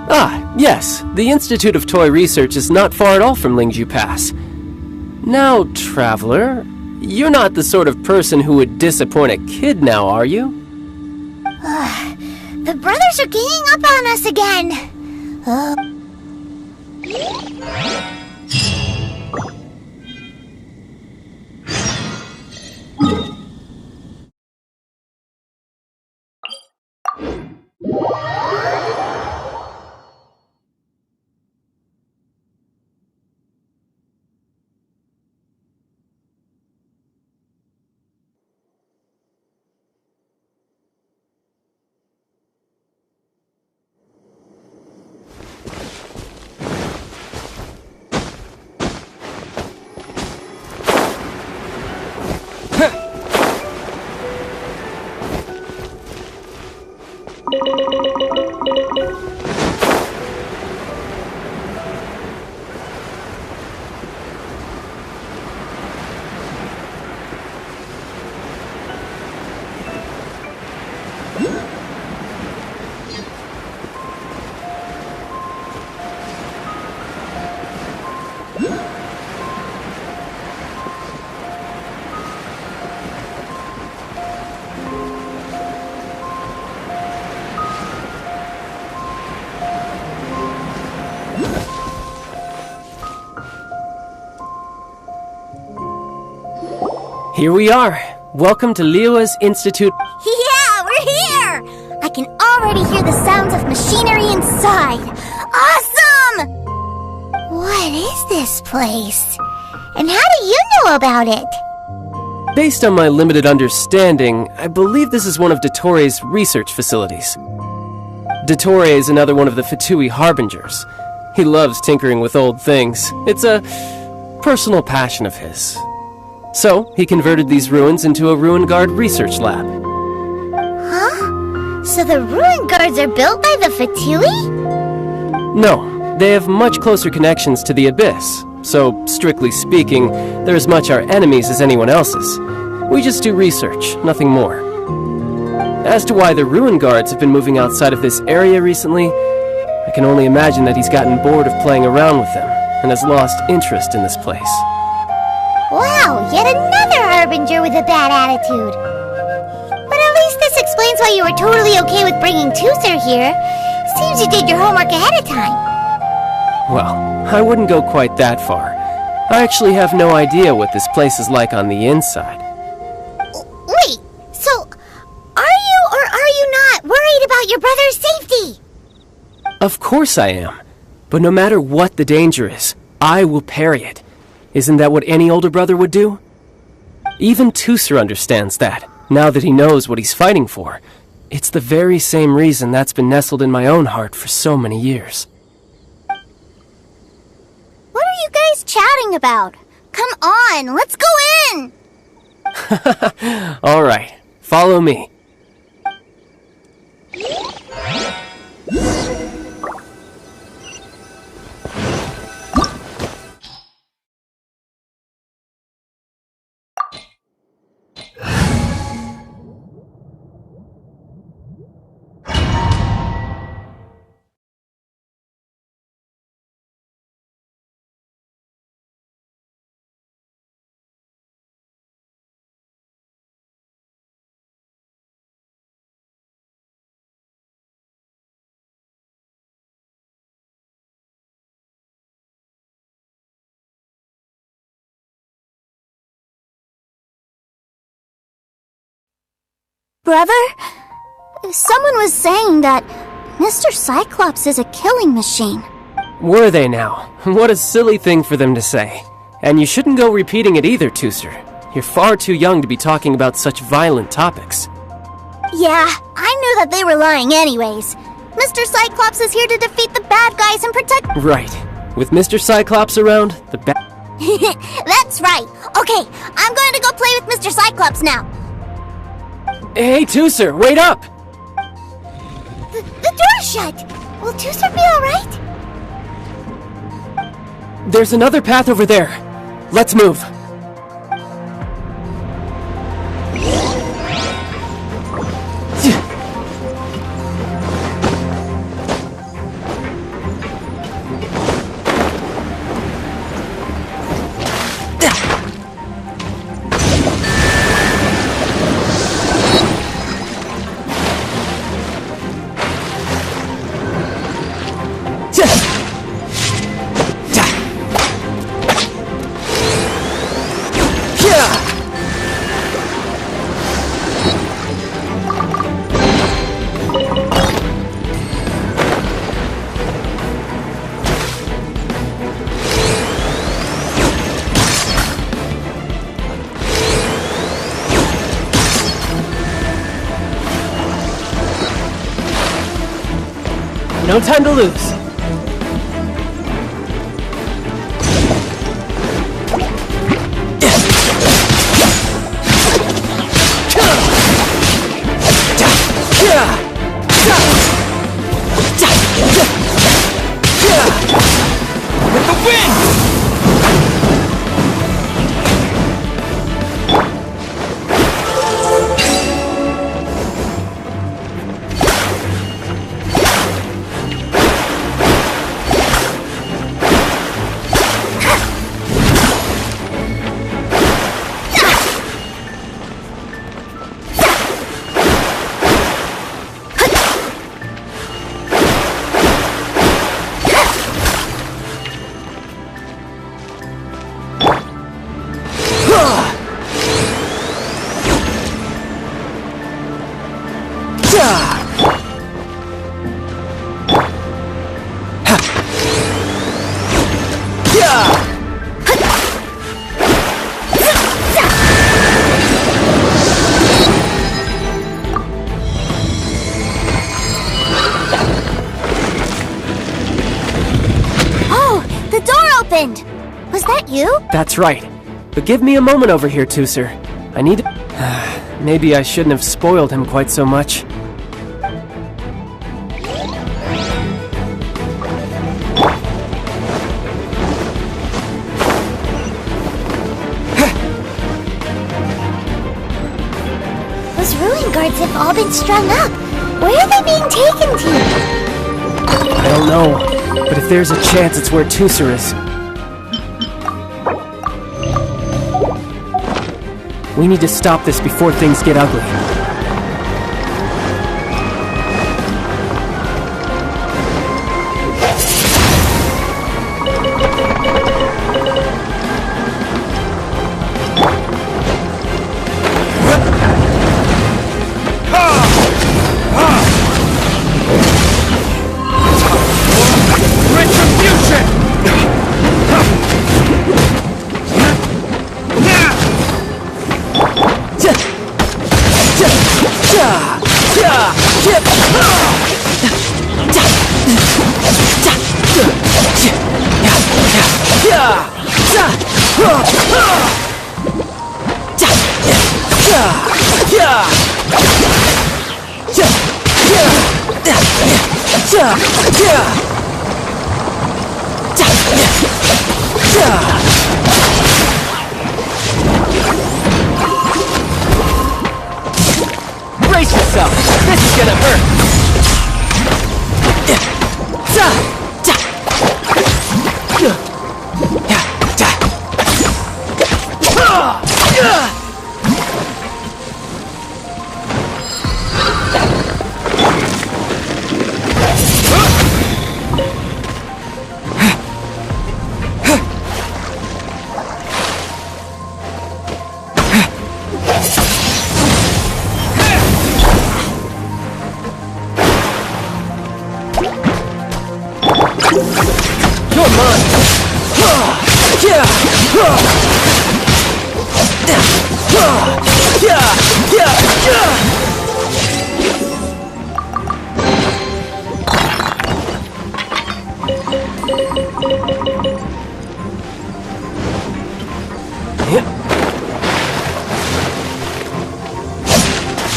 Ah, yes. The Institute of Toy Research is not far at all from Lingju Pass. Now, Traveler, you're not the sort of person who would disappoint a kid now, are you? The brothers are ganging up on us again. Here we are. Welcome to Liyue's Institute. Yeah, we're here! I can already hear the sounds of machinery inside. Awesome! What is this place? And how do you know about it? Based on my limited understanding, I believe this is one of Dottoro's research facilities. Dottore is another one of the Fatui Harbingers. He loves tinkering with old things. It's a personal passion of his. So, he converted these ruins into a Ruin Guard research lab. Huh? So the Ruin Guards are built by the Fatui? No, they have much closer connections to the Abyss. So, strictly speaking, they're as much our enemies as anyone else's. We just do research, nothing more. As to why the Ruin Guards have been moving outside of this area recently, I can only imagine that he's gotten bored of playing around with them, and has lost interest in this place. Wow, yet another Harbinger with a bad attitude. But at least this explains why you were totally okay with bringing Tusser here. Seems you did your homework ahead of time. Well, I wouldn't go quite that far. I actually have no idea what this place is like on the inside. Wait, so are you or are you not worried about your brother's safety? Of course I am. But no matter what the danger is, I will parry it. Isn't that what any older brother would do? Even Tusser understands that, now that he knows what he's fighting for. It's the very same reason that's been nestled in my own heart for so many years. What are you guys chatting about? Come on, let's go in! All right, follow me. Brother, someone was saying that Mr. Cyclops is a killing machine. Were they now? What a silly thing for them to say. And you shouldn't go repeating it either, Tusser. You're far too young to be talking about such violent topics. Yeah, I knew that they were lying anyways. Mr. Cyclops is here to defeat the bad guys and protect— Right. With Mr. Cyclops around, the That's right. Okay, I'm going to go play with Mr. Cyclops now. Hey, Tusser, wait up! The door's shut. Will Tusser be alright? There's another path over there. Let's move. No time to lose. With the wind! Was that you? That's right. But give me a moment over here, Tusser. I need to... Maybe I shouldn't have spoiled him quite so much. Those ruin guards have all been strung up. Where are they being taken to? I don't know, but if there's a chance it's where Tusser is. We need to stop this before things get ugly. Brace yourself! This is gonna hurt!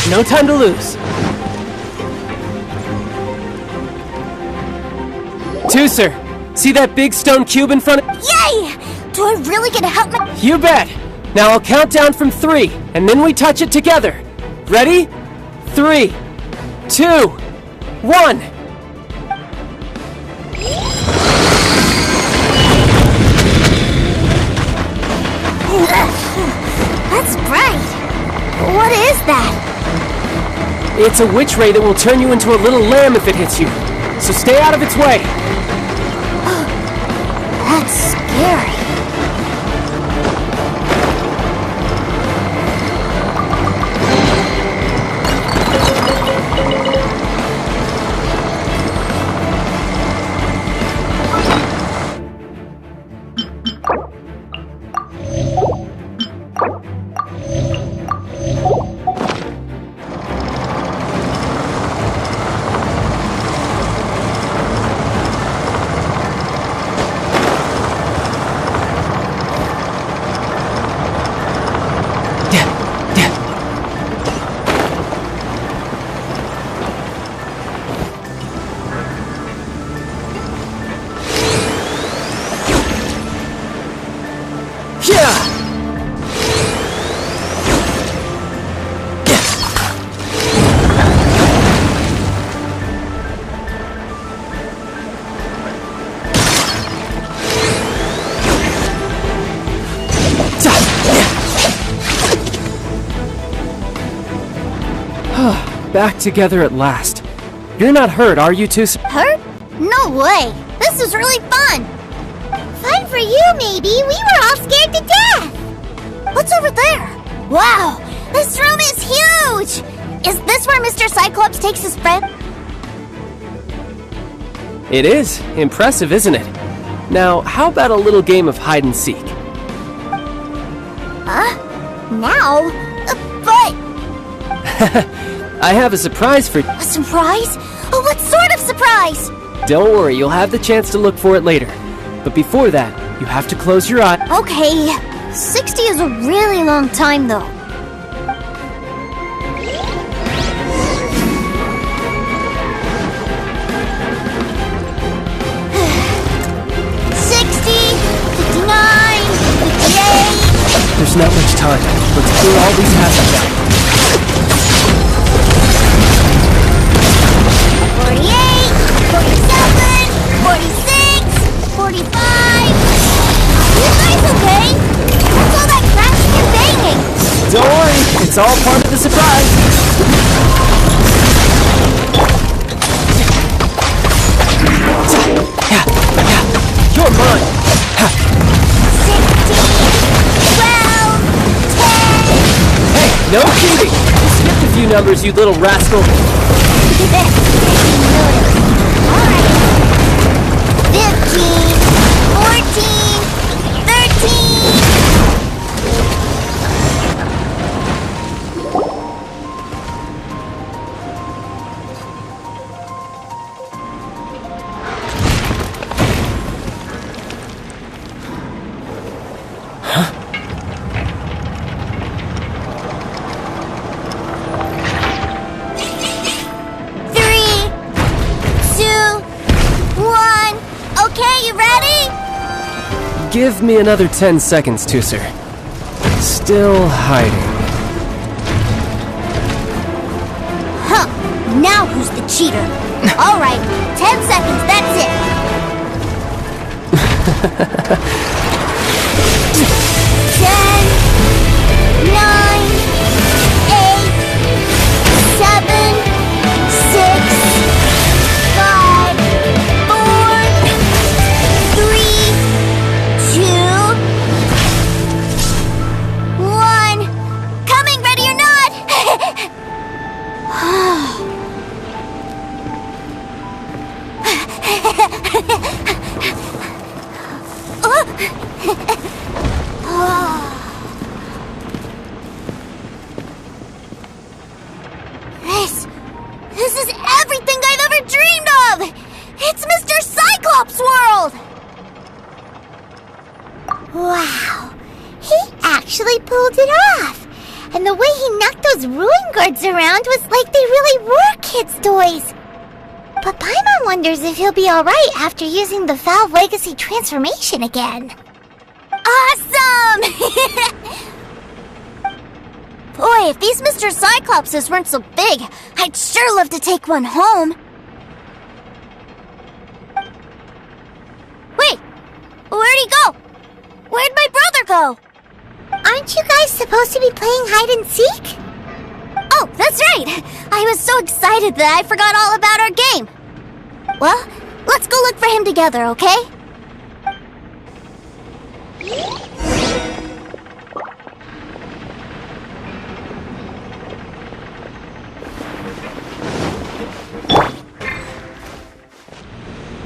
No time to lose. Tusser, see that big stone cube in front of— Yay! Do I really get to help my— You bet! Now I'll count down from 3, and then we touch it together. Ready? 3, 2, 1. That's bright. What is that? It's a witch ray that will turn you into a little lamb if it hits you. So stay out of its way. That's scary. Yeah! Back together at last. You're not hurt, are you two? Hurt? No way! This is really fun! Fun for you, maybe. We were all scared to death! What's over there? Wow! This room is huge! Is this where Mr. Cyclops takes his friend? It is. Impressive, isn't it? Now, how about a little game of hide and seek? Huh? Now? But... I have a surprise for you. A surprise? Oh, what sort of surprise? Don't worry, you'll have the chance to look for it later. But before that, you have to close your eyes. Okay. 60 is a really long time, though. There's not much time. Let's clear all these hazards out. 48, 47, 46, 45. You guys okay? What's all that crashing and banging? Don't worry, it's all part of the surprise. You're mine. 16, 12, 10. Hey, no cheating. You skipped a few numbers, you little rascal. Alright. 15, 14, 13. Give me another 10 seconds, Tusser. Still hiding. Huh. Now who's the cheater? Alright, 10 seconds, that's it. 10, 9, 8, 7, 6, 5, 4, 3, 2, 1. Coming, ready or not? This is everything I've ever dreamed of! It's Mr. Cyclops' world! Wow, he actually pulled it off! And the way he knocked those ruin guards around was like they really were kids' toys! But Paimon wonders if he'll be alright after using the Valve Legacy transformation again. Awesome! Boy, if these Mr. Cyclopses weren't so big, I'd sure love to take one home. Wait, where'd he go? Where'd my brother go? Aren't you guys supposed to be playing hide and seek? Oh, that's right! I was so excited that I forgot all about our game. Well, let's go look for him together, okay?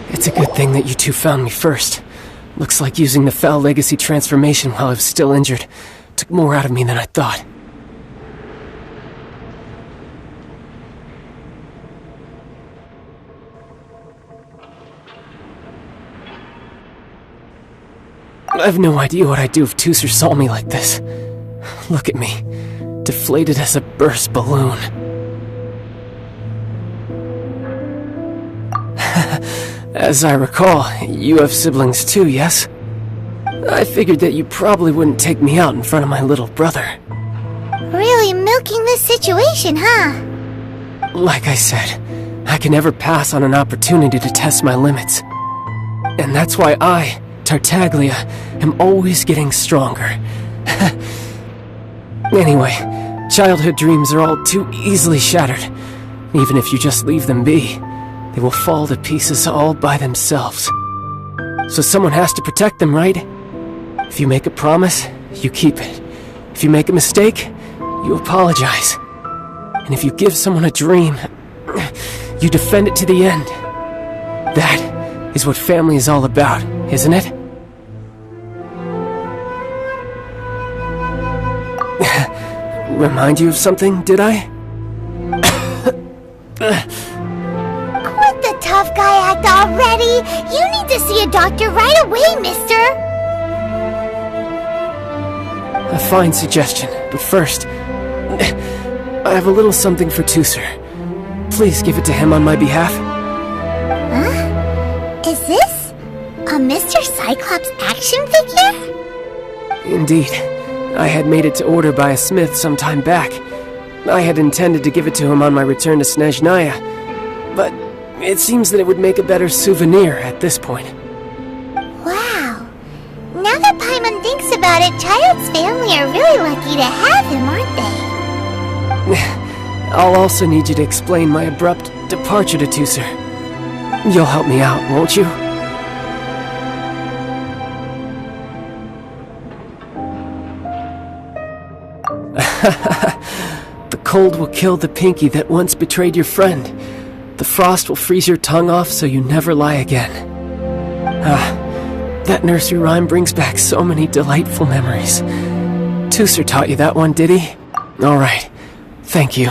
It's a good thing that you two found me first. Looks like using the Foul Legacy transformation while I was still injured took more out of me than I thought. I have no idea what I'd do if Tusser saw me like this. Look at me, deflated as a burst balloon. As I recall, you have siblings too, yes? I figured that you probably wouldn't take me out in front of my little brother. Really milking this situation, huh? Like I said, I can never pass on an opportunity to test my limits. And that's why I, Tartaglia, am always getting stronger. Anyway, childhood dreams are all too easily shattered. Even if you just leave them be, they will fall to pieces all by themselves. So someone has to protect them, right? If you make a promise, you keep it. If you make a mistake, you apologize. And if you give someone a dream, you defend it to the end. That is what family is all about, isn't it? Remind you of something, did I? Quit the tough guy act already! You need to see a doctor right away, mister! A fine suggestion, but first, I have a little something for Tooser. Please give it to him on my behalf. Huh? Is this a Mr. Cyclops action figure? Indeed. I had made it to order by a smith some time back. I had intended to give it to him on my return to Snezhnaya, but it seems that it would make a better souvenir at this point. Wow. Now that Paimon thinks about it, Child's family are really lucky to have him, aren't they? I'll also need you to explain my abrupt departure to Tooser. You'll help me out, won't you? The cold will kill the pinky that once betrayed your friend. The frost will freeze your tongue off so you never lie again. That nursery rhyme brings back so many delightful memories. Tooser taught you that one, did he? All right. Thank you.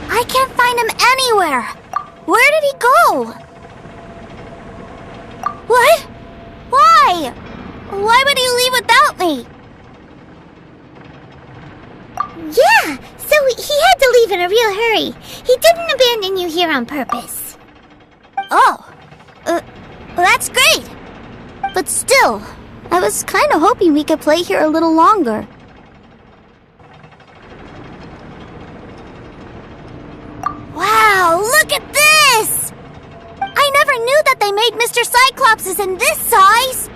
I can't find him anywhere! Where did he go? What? Why? Why would he leave without me? Yeah, so he had to leave in a real hurry. He didn't abandon you here on purpose. Oh, that's great. But still, I was kind of hoping we could play here a little longer. Wow, look at this! I never knew that they made Mr. Cyclopses in this size!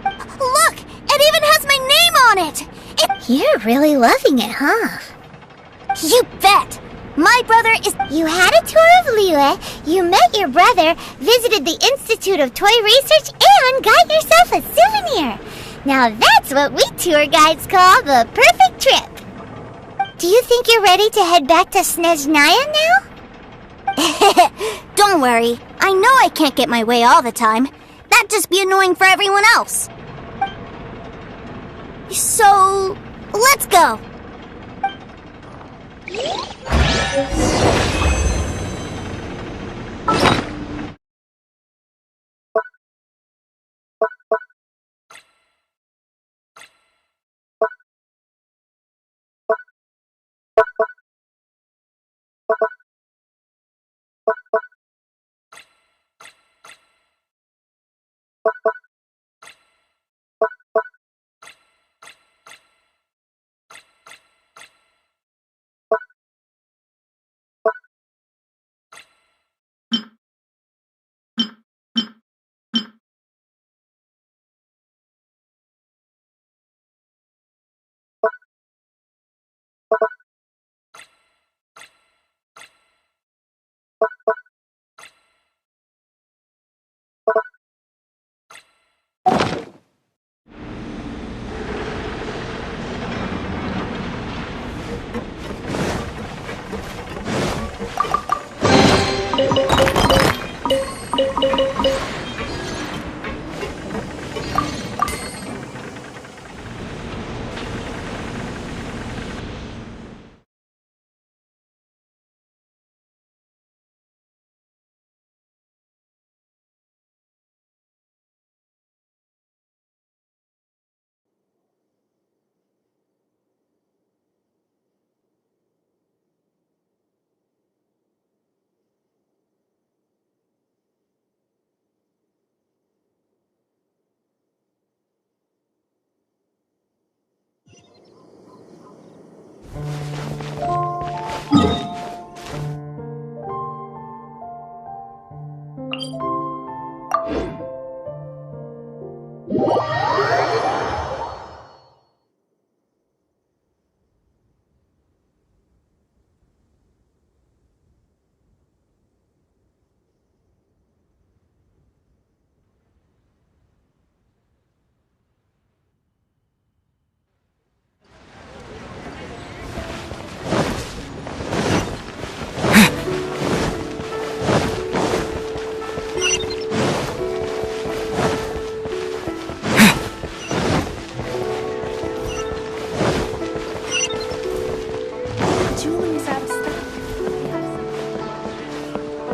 Look, it even has my name on it! You're really loving it, huh? You bet! My brother is... You had a tour of Liyue, you met your brother, visited the Institute of Toy Research, and got yourself a souvenir! Now that's what we tour guides call the perfect trip! Do you think you're ready to head back to Snezhnaya now? Don't worry. I know I can't get my way all the time. That'd just be annoying for everyone else. So, let's go.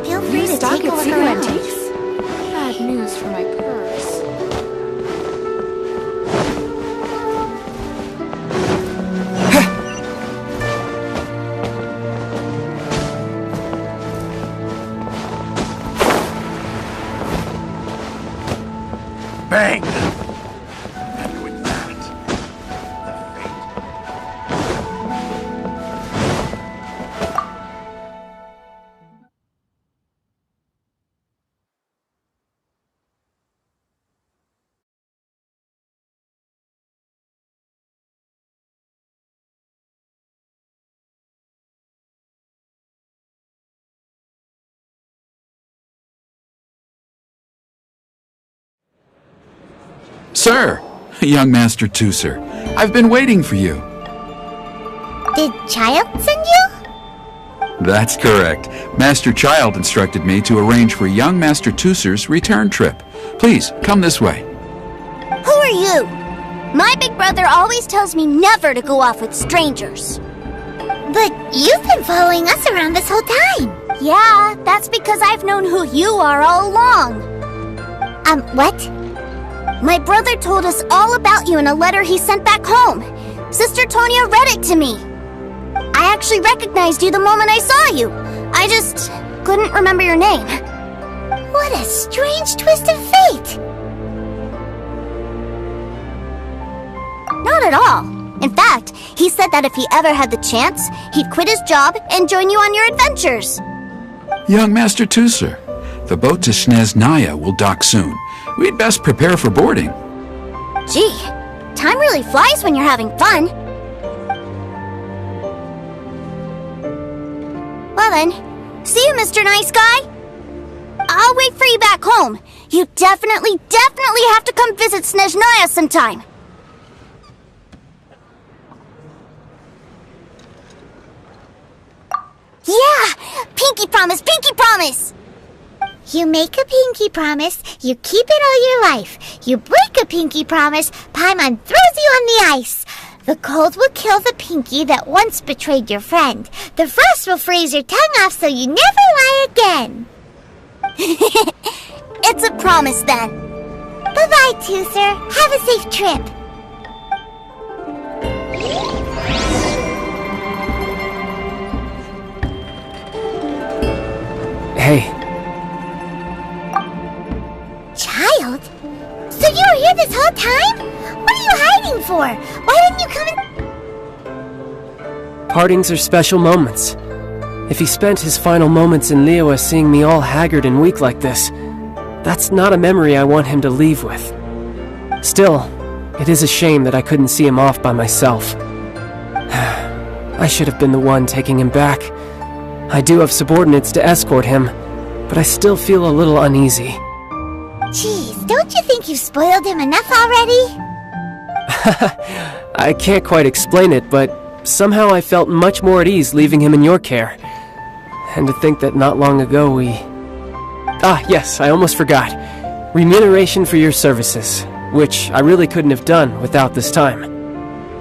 Feel free to take a look around. Bad news for my purse. Bang! Sir! Young Master Tooser, I've been waiting for you. Did Child send you? That's correct. Master Child instructed me to arrange for young Master Tooser's return trip. Please, come this way. Who are you? My big brother always tells me never to go off with strangers. But you've been following us around this whole time. Yeah, that's because I've known who you are all along. What? My brother told us all about you in a letter he sent back home. Sister Tonya read it to me. I actually recognized you the moment I saw you. I just couldn't remember your name. What a strange twist of fate. Not at all. In fact, he said that if he ever had the chance, he'd quit his job and join you on your adventures. Young Master Tooser, the boat to Snezhnaya will dock soon. We'd best prepare for boarding. Gee, time really flies when you're having fun. Well then, see you, Mr. Nice Guy. I'll wait for you back home. You definitely have to come visit Snezhnaya sometime. Yeah! Pinky promise, pinky promise! You make a pinky promise, you keep it all your life. You break a pinky promise, Paimon throws you on the ice. The cold will kill the pinky that once betrayed your friend. The frost will freeze your tongue off so you never lie again. It's a promise then. Bye-bye, Tooser. Have a safe trip. Hey. Child? So you were here this whole time? What are you hiding for? Why didn't you come in? Partings are special moments. If he spent his final moments in Liyue seeing me all haggard and weak like this, that's not a memory I want him to leave with. Still, it is a shame that I couldn't see him off by myself. I should have been the one taking him back. I do have subordinates to escort him, but I still feel a little uneasy. Jeez, don't you think you've spoiled him enough already? I can't quite explain it, but somehow I felt much more at ease leaving him in your care. And to think that not long ago we... Ah, yes, I almost forgot. Remuneration for your services, which I really couldn't have done without this time.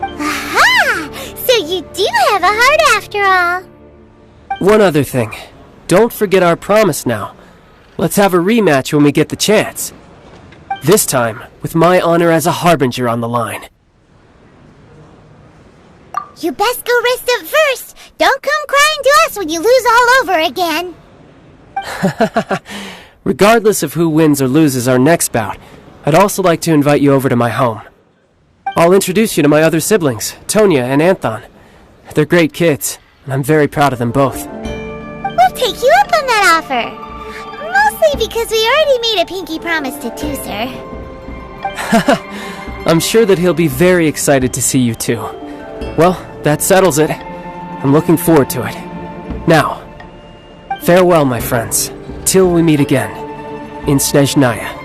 Aha! So you do have a heart after all. One other thing. Don't forget our promise now. Let's have a rematch when we get the chance. This time, with my honor as a harbinger on the line. You best go rest up first. Don't come crying to us when you lose all over again. Regardless of who wins or loses our next bout, I'd also like to invite you over to my home. I'll introduce you to my other siblings, Tonya and Anthon. They're great kids, and I'm very proud of them both. We'll take you up on that offer. Mostly because we already made a pinky promise to Tooser. I'm sure that he'll be very excited to see you too. Well, that settles it. I'm looking forward to it. Now, farewell, my friends, till we meet again, in Snezhnaya.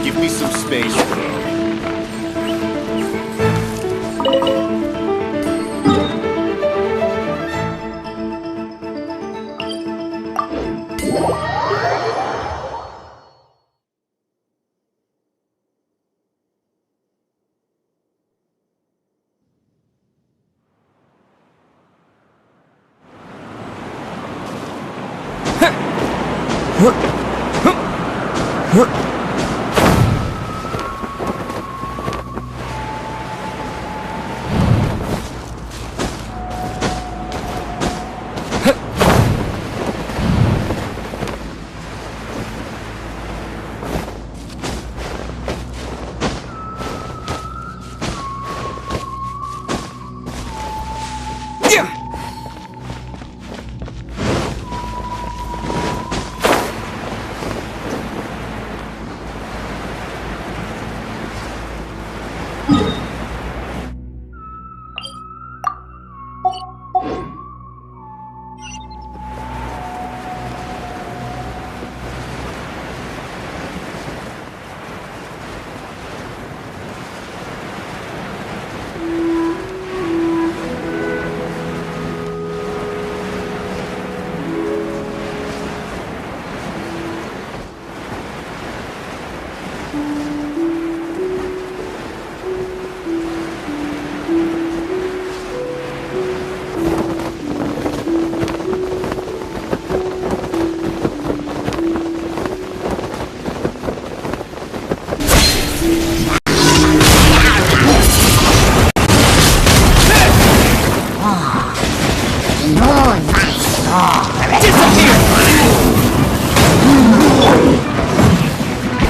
Give me some space, bro.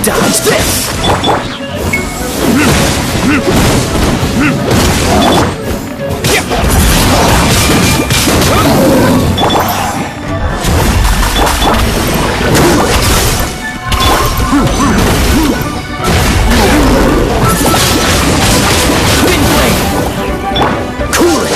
Dodge this! Cool it!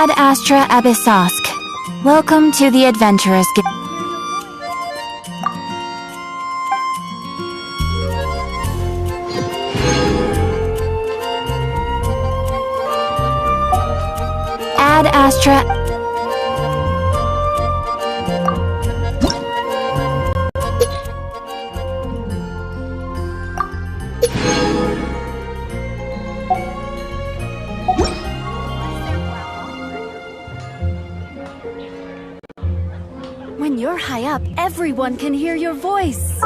Ad Astra Abyssosk. Welcome to the Adventurous Ad Astra. When you're high up, everyone can hear your voice.